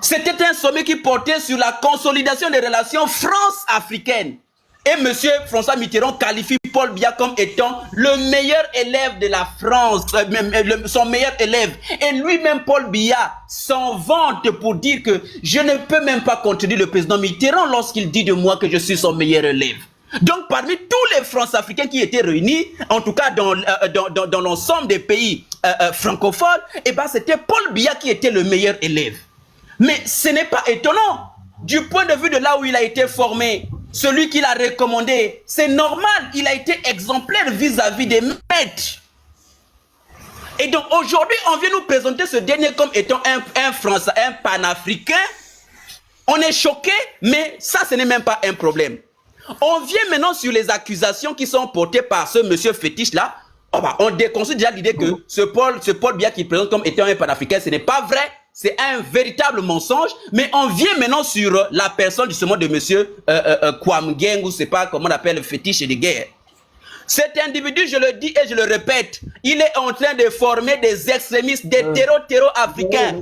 c'était un sommet qui portait sur la consolidation des relations France-africaines. Et M. François Mitterrand qualifie Paul Biya comme étant le meilleur élève de la France, son meilleur élève. Et lui-même, Paul Biya, s'en vante pour dire que je ne peux même pas contredire le président Mitterrand lorsqu'il dit de moi que je suis son meilleur élève. Donc, parmi tous les France-africains qui étaient réunis, en tout cas dans l'ensemble des pays francophones, eh ben, c'était Paul Biya qui était le meilleur élève. Mais ce n'est pas étonnant. Du point de vue de là où il a été formé, celui qui l'a recommandé, c'est normal, il a été exemplaire vis-à-vis des maîtres. Et donc aujourd'hui, on vient nous présenter ce dernier comme étant un Français, un panafricain. On est choqué, mais ça, ce n'est même pas un problème. On vient maintenant sur les accusations qui sont portées par ce monsieur fétiche-là. Oh bah, on déconstruit déjà l'idée que ce Paul Biya qui présente comme étant un panafricain, ce n'est pas vrai. C'est un véritable mensonge. Mais on vient maintenant sur la personne justement de monsieur Kwamgeng, ou je ne sais pas comment on appelle, le fétiche de guerre. Cet individu, je le dis et je le répète, il est en train de former des extrémistes, des terror africains.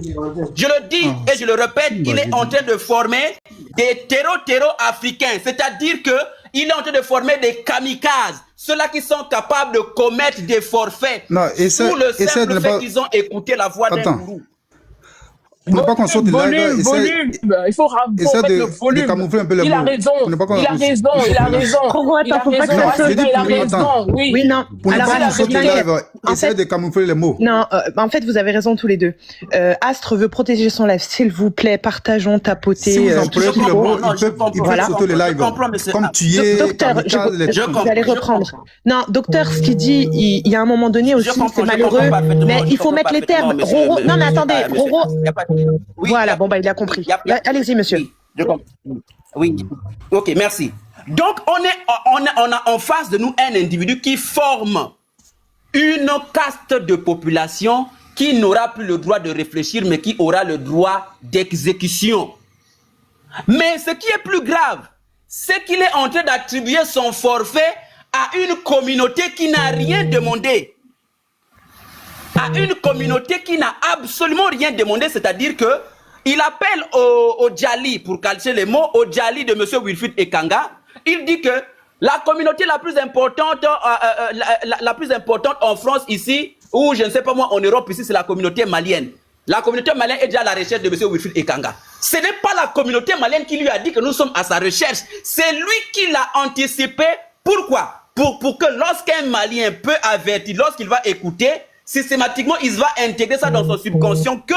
Je le dis et je le répète, il est en train de former des terror africains. C'est-à-dire que il est en train de former des kamikazes, ceux-là qui sont capables de commettre des forfaits sous le simple fait qu'ils ont écouté la voix d'un gourou. Pour ne pas qu'on sorte de live, il faut mettre le volume. De camoufler un peu les il a mots. raison, il a raison. Il a raison. Oui, non. Alors, essayez de camoufler les mots. Non, en fait, vous avez raison tous les deux. Astre veut protéger son live. S'il vous plaît, partageons, tapotez. Si vous employez tous les mots, il peut sauter les lives. Comme tu es. Docteur, vous allez reprendre. Non, docteur, ce qu'il dit, il y a un moment donné aussi, c'est malheureux, mais il faut mettre les termes. Roro, non, mais attendez, Roro. Oui, voilà, bon, bah, il a compris. Allez-y, monsieur. Oui, je comprends. Oui, ok, merci. Donc, on a en face de nous un individu qui forme une caste de population qui n'aura plus le droit de réfléchir, mais qui aura le droit d'exécution. Mais ce qui est plus grave, c'est qu'il est en train d'attribuer son forfait à une communauté qui n'a rien demandé. À une communauté qui n'a absolument rien demandé, c'est-à-dire que il appelle au Djali, pour calcer les mots, au Djali de M. Wilfried Ekanga, il dit que la communauté la plus importante en France ici, ou je ne sais pas moi, en Europe ici, c'est la communauté malienne. La communauté malienne est déjà à la recherche de M. Wilfried Ekanga. Ce n'est pas la communauté malienne qui lui a dit que nous sommes à sa recherche, c'est lui qui l'a anticipé. Pourquoi? Pour que lorsqu'un Malien peut avertir, lorsqu'il va écouter, systématiquement, il va intégrer ça dans son subconscient que,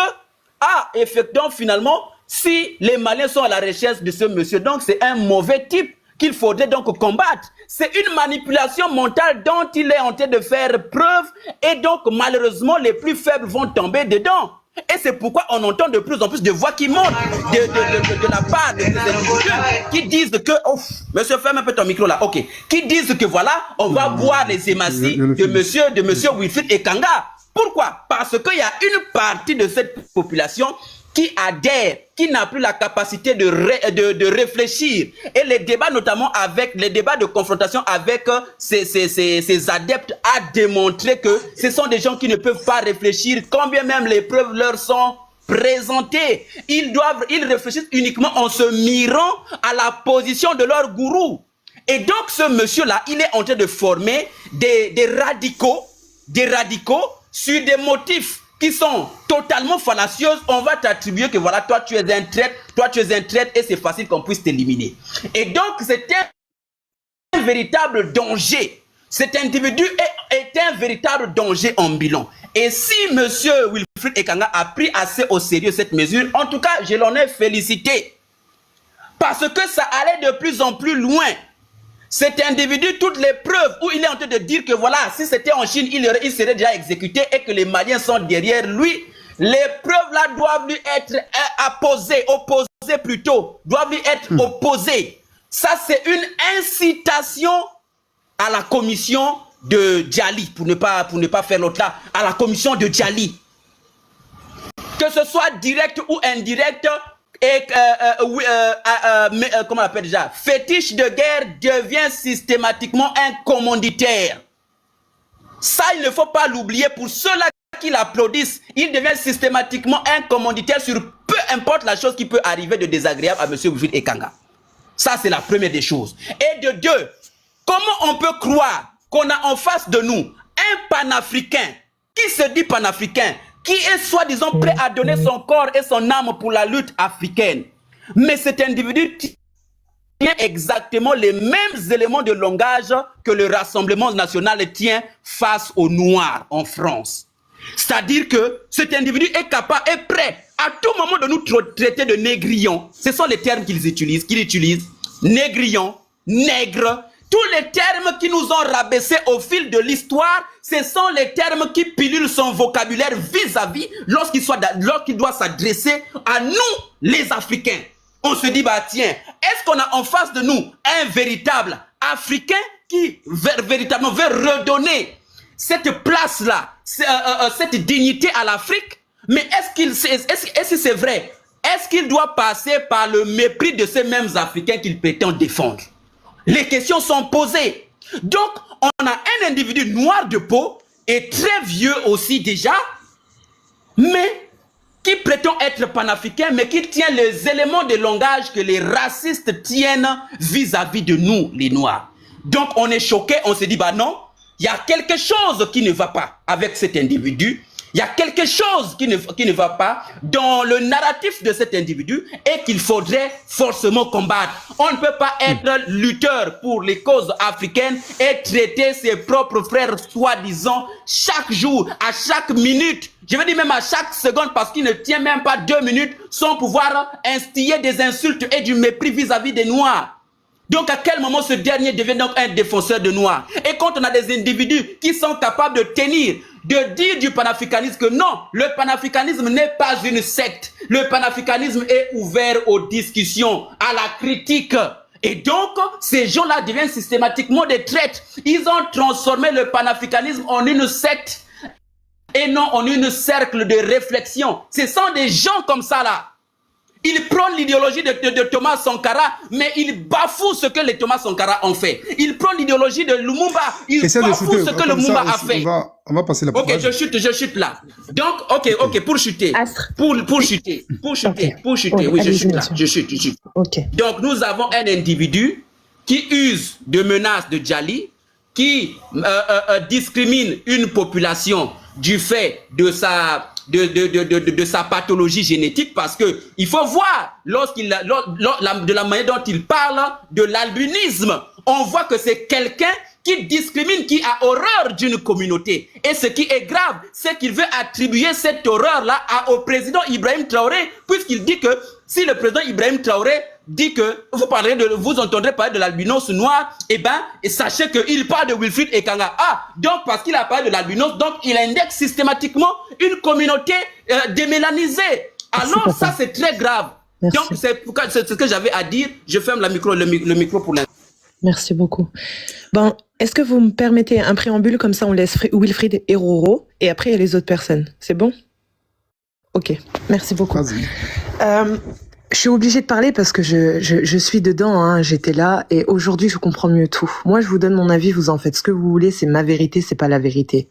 effectivement, finalement, si les Maliens sont à la recherche de ce monsieur, donc c'est un mauvais type qu'il faudrait donc combattre. C'est une manipulation mentale dont il est en train de faire preuve et donc, malheureusement, les plus faibles vont tomber dedans. Et c'est pourquoi on entend de plus en plus de voix qui montent de la part de ces individus qui disent que, oh, monsieur, ferme un peu ton micro là, ok, qui disent que voilà, on va voir les hématies de monsieur Wilfried Ekanga. Pourquoi? Parce qu'il y a une partie de cette population qui adhère, qui n'a plus la capacité de réfléchir. Et les débats, notamment avec les débats de confrontation avec ces adeptes, a démontré que ce sont des gens qui ne peuvent pas réfléchir, quand bien même les preuves leur sont présentées. Ils réfléchissent uniquement en se mirant à la position de leur gourou. Et donc ce monsieur-là, il est en train de former des radicaux sur des motifs qui sont totalement fallacieuses. On va t'attribuer que voilà, toi tu es un traître, et c'est facile qu'on puisse t'éliminer. Et donc c'est un véritable danger. Cet individu est un véritable danger ambulant. Et si monsieur Wilfried Ekanga a pris assez au sérieux cette mesure, en tout cas je l'en ai félicité. Parce que ça allait de plus en plus loin. Cet individu, toutes les preuves où il est en train de dire que voilà, si c'était en Chine, il serait déjà exécuté et que les Maliens sont derrière lui, les preuves là doivent lui être opposées plutôt, doivent lui être opposées. Ça, c'est une incitation à la commission de Djali, pour ne pas faire l'autre là, à la commission de Djali. Que ce soit direct ou indirect, et comment on appelle déjà, fétiche de guerre devient systématiquement un commanditaire. Ça, il ne faut pas l'oublier. Pour ceux-là qui l'applaudissent, il devient systématiquement un commanditaire sur peu importe la chose qui peut arriver de désagréable à M. Wilfried Ekanga. Ça, c'est la première des choses. Et de deux, comment on peut croire qu'on a en face de nous un panafricain qui se dit panafricain, qui est soi-disant prêt à donner son corps et son âme pour la lutte africaine. Mais cet individu tient exactement les mêmes éléments de langage que le Rassemblement national tient face aux Noirs en France. C'est-à-dire que cet individu est capable, est prêt à tout moment de nous traiter de négrillons. Ce sont les termes qu'il utilise. Négrillons, nègre. Tous les termes qui nous ont rabaissés au fil de l'histoire, ce sont les termes qui pilulent son vocabulaire vis-à-vis lorsqu'il doit s'adresser à nous, les Africains. On se dit, bah tiens, est-ce qu'on a en face de nous un véritable Africain qui véritablement veut redonner cette place-là, cette dignité à l'Afrique? Mais est-ce que c'est vrai? Est-ce qu'il doit passer par le mépris de ces mêmes Africains qu'il prétend défendre? Les questions sont posées. Donc, on a un individu noir de peau et très vieux aussi déjà, mais qui prétend être panafricain, mais qui tient les éléments de langage que les racistes tiennent vis-à-vis de nous, les Noirs. Donc, on est choqué, on se dit, bah non, il y a quelque chose qui ne va pas avec cet individu. Il y a quelque chose qui ne va pas dans le narratif de cet individu et qu'il faudrait forcément combattre. On ne peut pas être lutteur pour les causes africaines et traiter ses propres frères soi-disant chaque jour, à chaque minute, je veux dire même à chaque seconde parce qu'il ne tient même pas 2 minutes sans pouvoir instiller des insultes et du mépris vis-à-vis des Noirs. Donc à quel moment ce dernier devient donc un défenseur de Noirs? Et quand on a des individus qui sont capables de tenir, de dire du panafricanisme que non, le panafricanisme n'est pas une secte. Le panafricanisme est ouvert aux discussions, à la critique. Et donc, ces gens-là deviennent systématiquement des traîtres. Ils ont transformé le panafricanisme en une secte et non en une cercle de réflexion. Ce sont des gens comme ça là. Ils prennent l'idéologie de Thomas Sankara, mais ils bafouent ce que les Thomas Sankara ont fait. Ils prennent l'idéologie de Lumumba, ils bafouent ce que Lumumba a fait. On va passer la parole. Ok, je chute là. Donc, ok, pour chuter. Pour chuter, oui, je chute. Okay. Donc, nous avons un individu qui use de menaces de Djali, qui discrimine une population du fait de sa pathologie génétique, parce que il faut voir de la manière dont il parle de l'albinisme, on voit que c'est quelqu'un qui discrimine, qui a horreur d'une communauté. Et ce qui est grave, c'est qu'il veut attribuer cette horreur-là au président Ibrahim Traoré, puisqu'il dit que si le président Ibrahim Traoré dit que vous entendrez parler de l'albinos noir, et sachez qu'il parle de Wilfried Ekanga. Ah, donc parce qu'il a parlé de l'albinos, donc il indexe systématiquement une communauté démélanisée. Alors ça c'est très grave. Merci. Donc c'est ce que j'avais à dire. Je ferme le micro pour l'instant. Merci beaucoup. Bon, est-ce que vous me permettez un préambule, comme ça on laisse Wilfried et Roro, et après il y a les autres personnes. C'est bon? Ok, merci beaucoup. Je suis obligée de parler parce que je suis dedans, hein, j'étais là, et aujourd'hui je comprends mieux tout. Moi je vous donne mon avis, vous en faites ce que vous voulez, c'est ma vérité, c'est pas la vérité.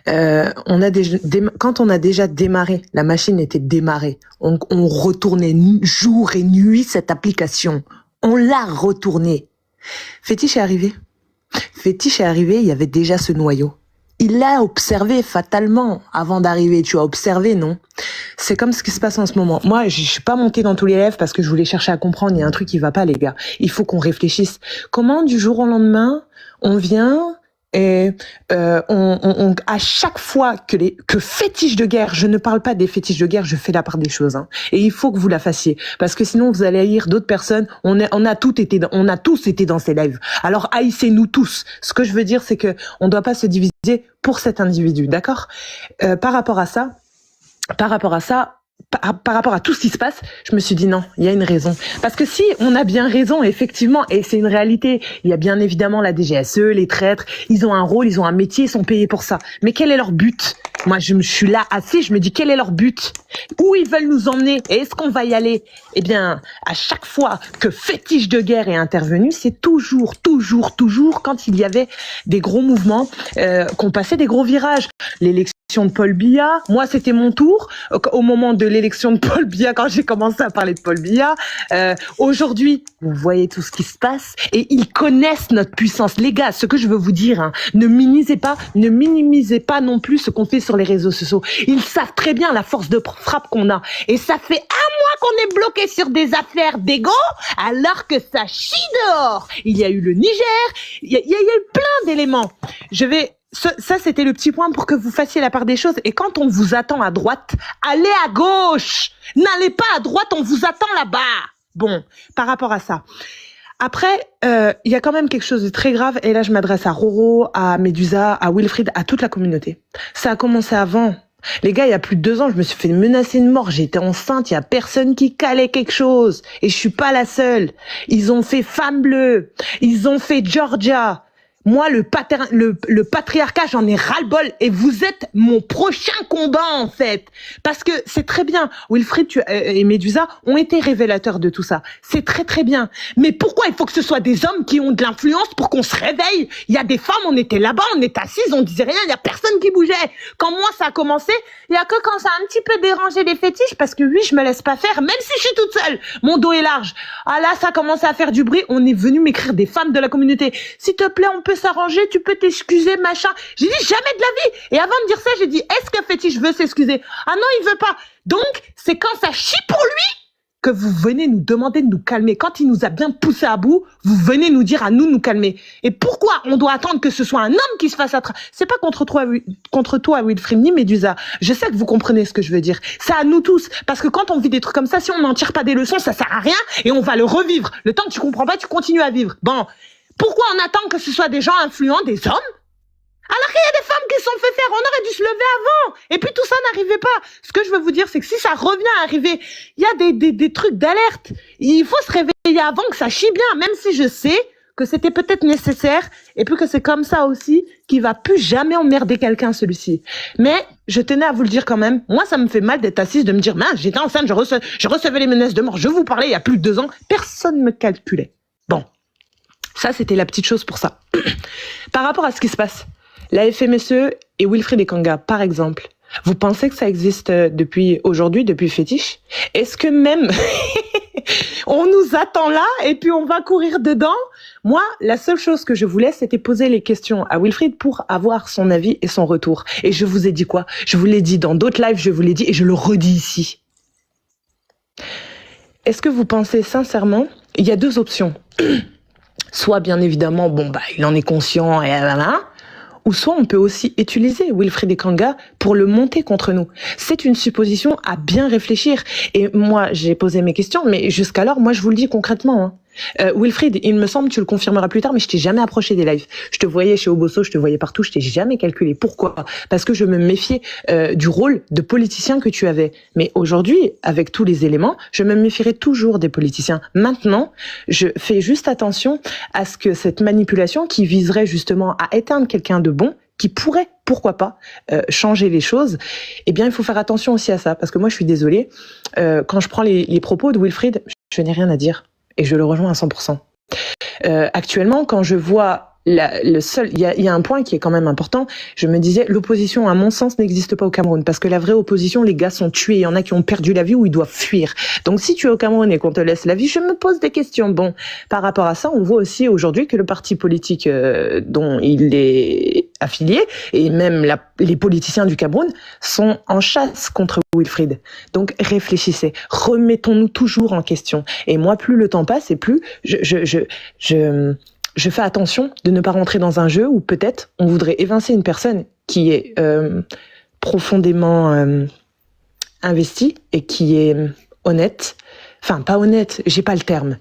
Quand on a déjà démarré, la machine était démarrée, on retournait jour et nuit cette application, on l'a retournée. Fétiche est arrivé, il y avait déjà ce noyau. Il l'a observé fatalement avant d'arriver. Tu as observé, non? C'est comme ce qui se passe en ce moment. Moi, je suis pas montée dans tous les rêves parce que je voulais chercher à comprendre. Il y a un truc qui va pas, les gars. Il faut qu'on réfléchisse. Comment, du jour au lendemain, on vient et à chaque fois que fétiche de guerre, je ne parle pas des fétiches de guerre, je fais la part des choses, hein. Et il faut que vous la fassiez parce que sinon vous allez haïr d'autres personnes. On a tous été dans ces lives. Alors haïssez-nous tous. Ce que je veux dire, c'est que on doit pas se diviser pour cet individu, d'accord? Par rapport à ça, par rapport à tout ce qui se passe, je me suis dit non, il y a une raison. Parce que si on a bien raison, effectivement, et c'est une réalité, il y a bien évidemment la DGSE, les traîtres, ils ont un rôle, ils ont un métier, ils sont payés pour ça. Mais quel est leur but? Moi, je suis là assis, je me dis quel est leur but? Où ils veulent nous emmener? Et est-ce qu'on va y aller? Eh bien, à chaque fois que fétiche de guerre est intervenu, c'est toujours quand il y avait des gros mouvements, qu'on passait des gros virages. L'élection de Paul Biya, moi c'était mon tour au moment de l'élection de Paul Biya, quand j'ai commencé à parler de Paul Biya. Aujourd'hui, vous voyez tout ce qui se passe et ils connaissent notre puissance. Les gars, ce que je veux vous dire, hein, ne minimisez pas non plus ce qu'on fait sur les réseaux sociaux. Ils savent très bien la force de frappe qu'on a et ça fait un mois qu'on est bloqué sur des affaires d'égo alors que ça chie dehors. Il y a eu le Niger, il y a eu plein d'éléments. Ça, c'était le petit point pour que vous fassiez la part des choses. Et quand on vous attend à droite, allez à gauche. N'allez pas à droite, on vous attend là-bas. Bon, par rapport à ça. Après, il y a quand même quelque chose de très grave. Et là, je m'adresse à Roro, à Medusa, à Wilfried, à toute la communauté. Ça a commencé avant. Les gars, il y a plus de 2 ans, je me suis fait menacer de mort. J'étais enceinte, il y a personne qui calait quelque chose. Et je suis pas la seule. Ils ont fait Femme Bleue. Ils ont fait Georgia. Moi, le patriarcat, j'en ai ras-le-bol. Et vous êtes mon prochain combat, en fait. Parce que c'est très bien. Wilfried et Medusa ont été révélateurs de tout ça. C'est très, très bien. Mais pourquoi il faut que ce soit des hommes qui ont de l'influence pour qu'on se réveille? Il y a des femmes, on était là-bas, on était assises, on disait rien, il y a personne qui bougeait. Quand moi, ça a commencé, il y a que quand ça a un petit peu dérangé les fétiches, parce que oui, je me laisse pas faire, même si je suis toute seule. Mon dos est large. Ah là, ça a commencé à faire du bruit. On est venu m'écrire des femmes de la communauté. S'il te plaît, on peut s'arranger, tu peux t'excuser, machin. J'ai dit jamais de la vie. Et avant de dire ça, j'ai dit, est-ce que fétiche veut s'excuser? Ah non, il veut pas. Donc, c'est quand ça chie pour lui que vous venez nous demander de nous calmer. Quand il nous a bien poussé à bout, vous venez nous dire à nous calmer. Et pourquoi on doit attendre que ce soit un homme qui se fasse attraper? C'est pas contre toi, Wilfried, ni Medusa. Je sais que vous comprenez ce que je veux dire. C'est à nous tous. Parce que quand on vit des trucs comme ça, si on n'en tire pas des leçons, ça sert à rien et on va le revivre. Le temps que tu comprends pas, tu continues à vivre. Bon. Pourquoi on attend que ce soit des gens influents, des hommes? Alors qu'il y a des femmes qui se sont fait faire, on aurait dû se lever avant. Et puis tout ça n'arrivait pas. Ce que je veux vous dire, c'est que si ça revient à arriver, il y a des trucs d'alerte. Il faut se réveiller avant que ça chie bien, même si je sais que c'était peut-être nécessaire et puis que c'est comme ça aussi qu'il va plus jamais emmerder quelqu'un, celui-ci. Mais je tenais à vous le dire quand même. Moi, ça me fait mal d'être assise, de me dire, mince, j'étais enceinte, je recevais les menaces de mort, je vous parlais il y a plus de 2 ans, personne ne me calculait. Bon. Ça, c'était la petite chose pour ça. Par rapport à ce qui se passe, la FMSE et Wilfried Ekanga, par exemple, vous pensez que ça existe depuis aujourd'hui, depuis fétiche? Est-ce que même on nous attend là et puis on va courir dedans? Moi, la seule chose que je voulais, c'était poser les questions à Wilfried pour avoir son avis et son retour. Et je vous ai dit quoi? Je vous l'ai dit dans d'autres lives, je vous l'ai dit et je le redis ici. Est-ce que vous pensez sincèrement, il y a 2 options. Soit, bien évidemment, bon, bah, il en est conscient, et voilà. ou soit on peut aussi utiliser Wilfried Ekanga pour le monter contre nous. C'est une supposition à bien réfléchir. Et moi, j'ai posé mes questions, mais jusqu'alors, moi, je vous le dis concrètement, hein. Wilfried, il me semble, tu le confirmeras plus tard, mais je t'ai jamais approché des lives. Je te voyais chez Obosso, je te voyais partout, je t'ai jamais calculé. Pourquoi? Parce que je me méfiais du rôle de politicien que tu avais. Mais aujourd'hui, avec tous les éléments, je me méfierai toujours des politiciens. Maintenant, je fais juste attention à ce que cette manipulation qui viserait justement à éteindre quelqu'un de bon, qui pourrait, pourquoi pas, changer les choses, eh bien, il faut faire attention aussi à ça. Parce que moi, je suis désolée, quand je prends les propos de Wilfried, je n'ai rien à dire. Et je le rejoins à 100%. Actuellement, quand je vois il y a un point qui est quand même important. Je me disais, l'opposition, à mon sens, n'existe pas au Cameroun. Parce que la vraie opposition, les gars sont tués. Il y en a qui ont perdu la vie ou ils doivent fuir. Donc, si tu es au Cameroun et qu'on te laisse la vie, je me pose des questions. Bon, par rapport à ça, on voit aussi aujourd'hui que le parti politique dont il est affilié et même les politiciens du Cameroun sont en chasse contre Wilfried. Donc, réfléchissez. Remettons-nous toujours en question. Et moi, plus le temps passe et plus je fais attention de ne pas rentrer dans un jeu où peut-être on voudrait évincer une personne qui est profondément investie et qui est honnête. Enfin, pas honnête, j'ai pas le terme,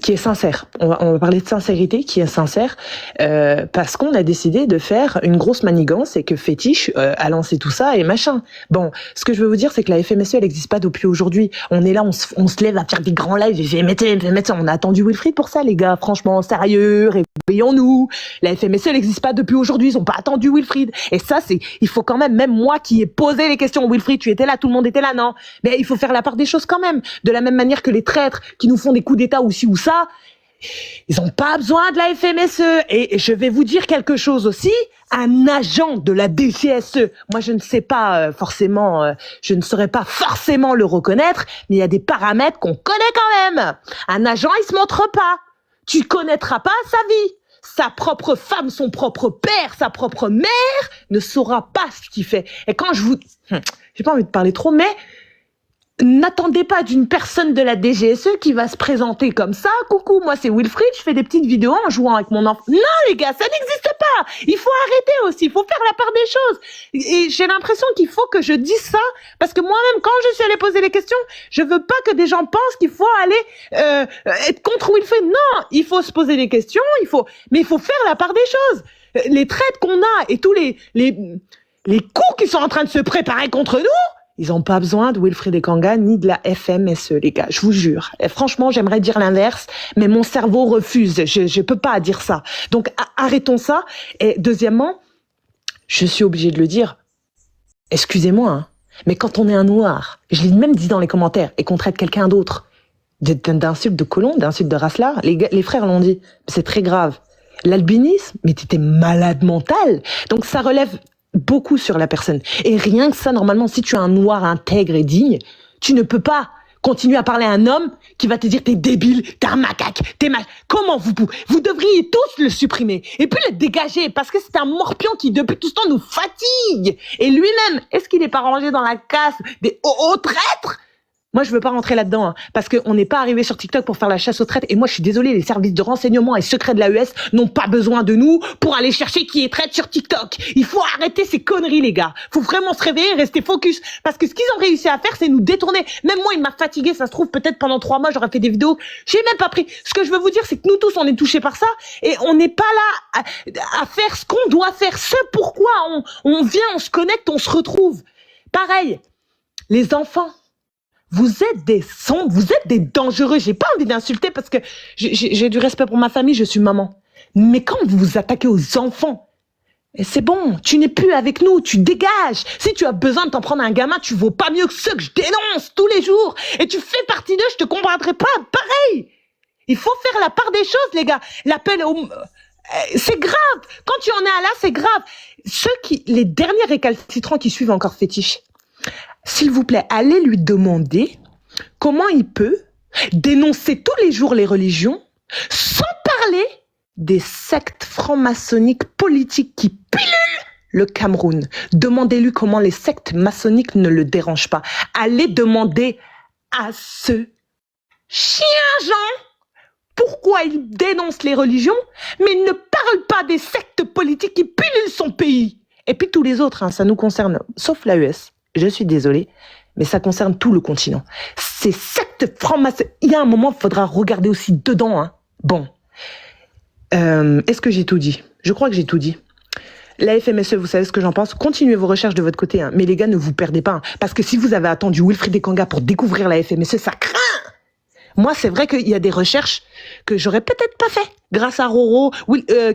qui est sincère. On va parler de sincérité, qui est sincère, parce qu'on a décidé de faire une grosse manigance et que Fétiche a lancé tout ça et machin. Bon, ce que je veux vous dire, c'est que la FMSE, elle n'existe pas depuis aujourd'hui. On est là, on se lève à faire des grands lives et fait, on a attendu Wilfried pour ça, les gars. Franchement, sérieux, réveillons-nous. La FMSE, elle n'existe pas depuis aujourd'hui. Ils ont pas attendu Wilfried. Et ça, il faut quand même moi qui ai posé les questions, Wilfried, tu étais là, tout le monde était là, non? Mais il faut faire la part des choses quand même. De la même manière que les traîtres qui nous font des coups d'État ou ci ou ça, ils n'ont pas besoin de la FMSE. Et je vais vous dire quelque chose aussi, un agent de la DGSE, moi je ne sais pas forcément, je ne saurais pas forcément le reconnaître, mais il y a des paramètres qu'on connaît quand même. Un agent, il se montre pas. Tu connaîtras pas sa vie. Sa propre femme, son propre père, sa propre mère ne saura pas ce qu'il fait. Et quand j'ai pas envie de parler trop, mais n'attendez pas d'une personne de la DGSE qui va se présenter comme ça. Coucou, moi c'est Wilfried, je fais des petites vidéos en jouant avec mon enfant. Non les gars, ça n'existe pas. Il faut arrêter aussi, il faut faire la part des choses. Et j'ai l'impression qu'il faut que je dise ça, parce que moi-même quand je suis allée poser les questions, je veux pas que des gens pensent qu'il faut aller être contre Wilfried. Non, il faut se poser des questions, mais il faut faire la part des choses. Les traites qu'on a et tous les coups qui sont en train de se préparer contre nous, ils n'ont pas besoin de Wilfried Ekanga ni de la FMSE, les gars, je vous jure. Et franchement, j'aimerais dire l'inverse, mais mon cerveau refuse. Je peux pas dire ça. Donc, arrêtons ça. Et deuxièmement, je suis obligée de le dire, excusez-moi, hein, mais quand on est un noir, je l'ai même dit dans les commentaires, et qu'on traite quelqu'un d'autre d'insulte de colon, d'insulte de racelard, les frères l'ont dit, c'est très grave. L'albinisme, mais t'étais malade mental. Donc, ça relève beaucoup sur la personne. Et rien que ça, normalement, si tu es un noir intègre et digne, tu ne peux pas continuer à parler à un homme qui va te dire t'es débile, t'es un macaque, Comment vous devriez tous le supprimer et puis le dégager parce que c'est un morpion qui depuis tout ce temps nous fatigue. Et lui-même, est-ce qu'il n'est pas rangé dans la casse des hauts traîtres? Moi, je veux pas rentrer là-dedans, hein, parce qu'on n'est pas arrivé sur TikTok pour faire la chasse aux traîtres. Et moi, je suis désolée, les services de renseignement et secrets de l'AES n'ont pas besoin de nous pour aller chercher qui est traître sur TikTok. Il faut arrêter ces conneries, les gars. Faut vraiment se réveiller et rester focus. Parce que ce qu'ils ont réussi à faire, c'est nous détourner. Même moi, il m'a fatigué. Ça se trouve, peut-être pendant 3 mois, j'aurais fait des vidéos. J'ai même pas pris. Ce que je veux vous dire, c'est que nous tous, on est touchés par ça. Et on n'est pas là à faire ce qu'on doit faire. Ce pourquoi on vient, on se connecte, on se retrouve. Pareil, les enfants. Vous êtes des sombres, vous êtes des dangereux. J'ai pas envie d'insulter parce que j'ai du respect pour ma famille, je suis maman. Mais quand vous vous attaquez aux enfants, c'est bon, tu n'es plus avec nous, tu dégages. Si tu as besoin de t'en prendre un gamin, tu vaux pas mieux que ceux que je dénonce tous les jours. Et tu fais partie d'eux, je te comprendrai pas. Pareil. Il faut faire la part des choses, les gars. L'appel au... C'est grave. Quand tu en es à là, c'est grave. Les derniers récalcitrants qui suivent encore Fétiche, s'il vous plaît, allez lui demander comment il peut dénoncer tous les jours les religions sans parler des sectes franc-maçonniques politiques qui pilulent le Cameroun. Demandez-lui comment les sectes maçonniques ne le dérangent pas. Allez demander à ce chien Jean pourquoi il dénonce les religions, mais il ne parle pas des sectes politiques qui pilulent son pays. Et puis tous les autres, hein, ça nous concerne, sauf l'AES. Je suis désolée, mais ça concerne tout le continent. Ces sectes francs-maçons, il y a un moment, il faudra regarder aussi dedans. Hein. Bon. Est-ce que j'ai tout dit? Je crois que j'ai tout dit. La FMSE, vous savez ce que j'en pense? Continuez vos recherches de votre côté, hein. Mais les gars, ne vous perdez pas. Hein. Parce que si vous avez attendu Wilfried Ekanga pour découvrir la FMSE, ça craint. Moi, c'est vrai qu'il y a des recherches que j'aurais peut-être pas fait. Grâce à Roro,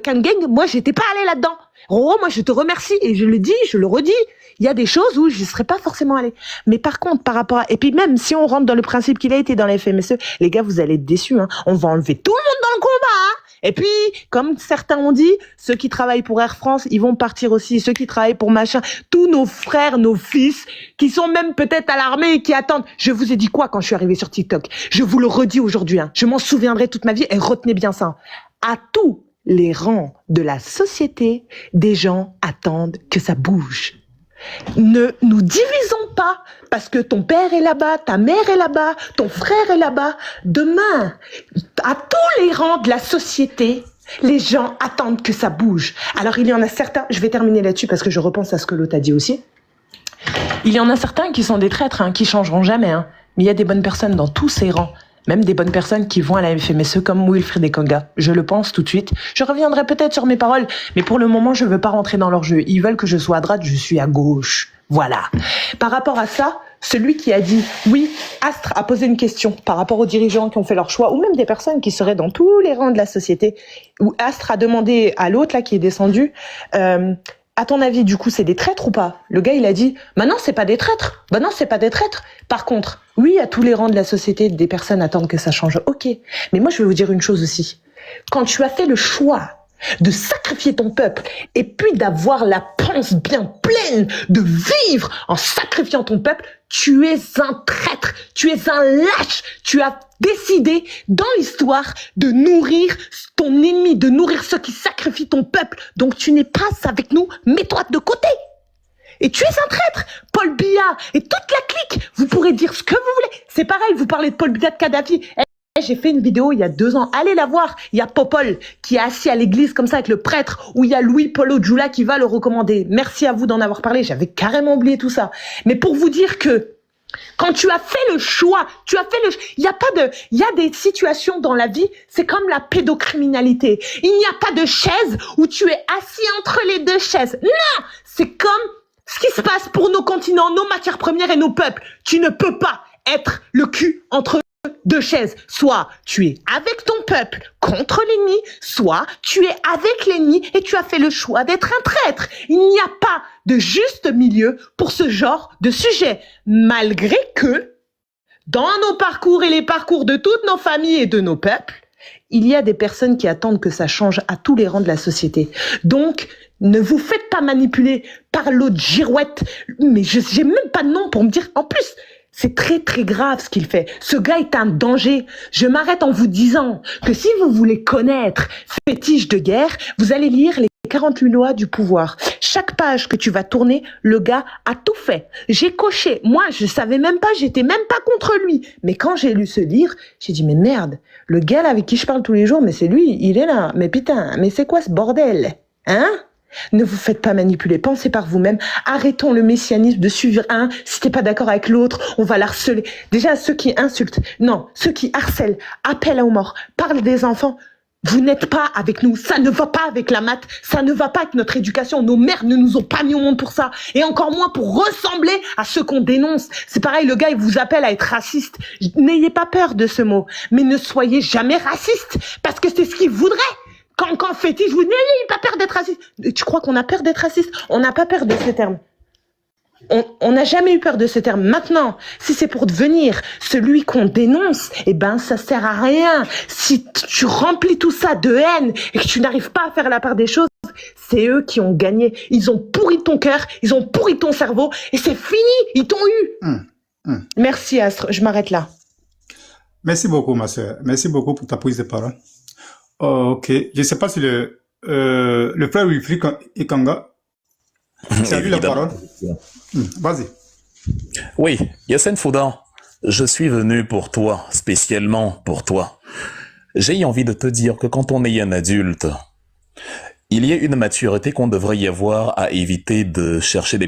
Kangeng, moi, j'étais pas allé là-dedans. Roro, moi, je te remercie et je le dis, je le redis. Il y a des choses où je ne serais pas forcément allé. Mais par contre, par rapport à... Et puis même, si on rentre dans le principe qu'il a été dans la FMSE, les gars, vous allez être déçus. Hein. On va enlever tout le monde dans le combat. Hein. Et puis, comme certains ont dit, ceux qui travaillent pour Air France, ils vont partir aussi. Ceux qui travaillent pour machin, tous nos frères, nos fils, qui sont même peut-être à l'armée et qui attendent. Je vous ai dit quoi quand je suis arrivé sur TikTok? Je vous le redis aujourd'hui. Hein. Je m'en souviendrai toute ma vie et retenez bien ça. À tous les rangs de la société, des gens attendent que ça bouge. Ne nous divisons pas parce que ton père est là-bas, ta mère est là-bas, ton frère est là-bas. Demain, à tous les rangs de la société, les gens attendent que ça bouge. Alors il y en a certains, je vais terminer là-dessus parce que je repense à ce que l'autre a dit aussi. Il y en a certains qui sont des traîtres, hein, qui changeront jamais. Hein. Mais il y a des bonnes personnes dans tous ces rangs. Même des bonnes personnes qui vont à la FMSE comme Wilfried Ekanga. Je le pense tout de suite. Je reviendrai peut-être sur mes paroles, mais pour le moment, je veux pas rentrer dans leur jeu. Ils veulent que je sois à droite, je suis à gauche. Voilà. Par rapport à ça, celui qui a dit, oui, Astre a posé une question par rapport aux dirigeants qui ont fait leur choix, ou même des personnes qui seraient dans tous les rangs de la société, où Astre a demandé à l'autre, là, qui est descendu, à ton avis, du coup, c'est des traîtres ou pas? Le gars, il a dit, bah non, c'est pas des traîtres. Bah non, c'est pas des traîtres. Par contre, oui, à tous les rangs de la société, des personnes attendent que ça change. Ok. Mais moi, je vais vous dire une chose aussi. Quand tu as fait le choix de sacrifier ton peuple et puis d'avoir la panse bien pleine de vivre en sacrifiant ton peuple, tu es un traître, tu es un lâche, tu as décidé dans l'histoire de nourrir ton ennemi, de nourrir ceux qui sacrifient ton peuple. Donc tu n'es pas avec nous, mets-toi de côté. Et tu es un traître, Paul Biya et toute la clique. Vous pourrez dire ce que vous voulez. C'est pareil, vous parlez de Paul Biya, de Kadhafi. J'ai fait une vidéo il y a 2 ans. Allez la voir. Il y a Popol qui est assis à l'église comme ça avec le prêtre, où il y a Louis Polo Djoula qui va le recommander. Merci à vous d'en avoir parlé. J'avais carrément oublié tout ça. Mais pour vous dire que quand tu as fait le choix, il y a des situations dans la vie, c'est comme la pédocriminalité. Il n'y a pas de chaise où tu es assis entre les 2 chaises. Non, c'est comme ce qui se passe pour nos continents, nos matières premières et nos peuples. Tu ne peux pas être le cul entre 2 chaises. Soit tu es avec ton peuple contre l'ennemi, soit tu es avec l'ennemi et tu as fait le choix d'être un traître. Il n'y a pas de juste milieu pour ce genre de sujet. Malgré que, dans nos parcours et les parcours de toutes nos familles et de nos peuples, il y a des personnes qui attendent que ça change à tous les rangs de la société. Donc, ne vous faites pas manipuler par l'autre girouette. Mais j'ai même pas de nom pour me dire. En plus, c'est très très grave ce qu'il fait. Ce gars est un danger. Je m'arrête en vous disant que si vous voulez connaître Fétiche de guerre, vous allez lire les 48 lois du pouvoir. Chaque page que tu vas tourner, le gars a tout fait. J'ai coché. Moi, je savais même pas, j'étais même pas contre lui. Mais quand j'ai lu ce livre, j'ai dit, mais merde, le gars là avec qui je parle tous les jours, mais c'est lui, il est là. Mais putain, mais c'est quoi ce bordel? Hein? Ne vous faites pas manipuler, pensez par vous-même. Arrêtons le messianisme de suivre un. Si t'es pas d'accord avec l'autre, on va l'harceler. Déjà, ceux qui insultent, non, ceux qui harcèlent, appellent aux morts, parlent des enfants. Vous n'êtes pas avec nous, ça ne va pas avec la maths, ça ne va pas avec notre éducation. Nos mères ne nous ont pas mis au monde pour ça, et encore moins pour ressembler à ceux qu'on dénonce. C'est pareil, le gars, il vous appelle à être raciste. N'ayez pas peur de ce mot, mais ne soyez jamais raciste, parce que c'est ce qu'il voudrait. Quand Fétiche, vous n'ayez pas peur d'être raciste. Tu crois qu'on a peur d'être raciste? On n'a pas peur de ce terme. On n'a jamais eu peur de ce terme. Maintenant, si c'est pour devenir celui qu'on dénonce, eh ben, ça sert à rien. Si tu remplis tout ça de haine et que tu n'arrives pas à faire la part des choses, c'est eux qui ont gagné. Ils ont pourri ton cœur, ils ont pourri ton cerveau et c'est fini. Ils t'ont eu. Merci Astre, je m'arrête là. Merci beaucoup, ma sœur. Merci beaucoup pour ta prise de parole. Oh, ok. Je ne sais pas si le frère Wilfried Ekanga, c'est à lui la parole. Vas-y. Oui, Yassine Foudan, je suis venu pour toi, spécialement pour toi. J'ai envie de te dire que quand on est un adulte, il y a une maturité qu'on devrait y avoir à éviter de chercher des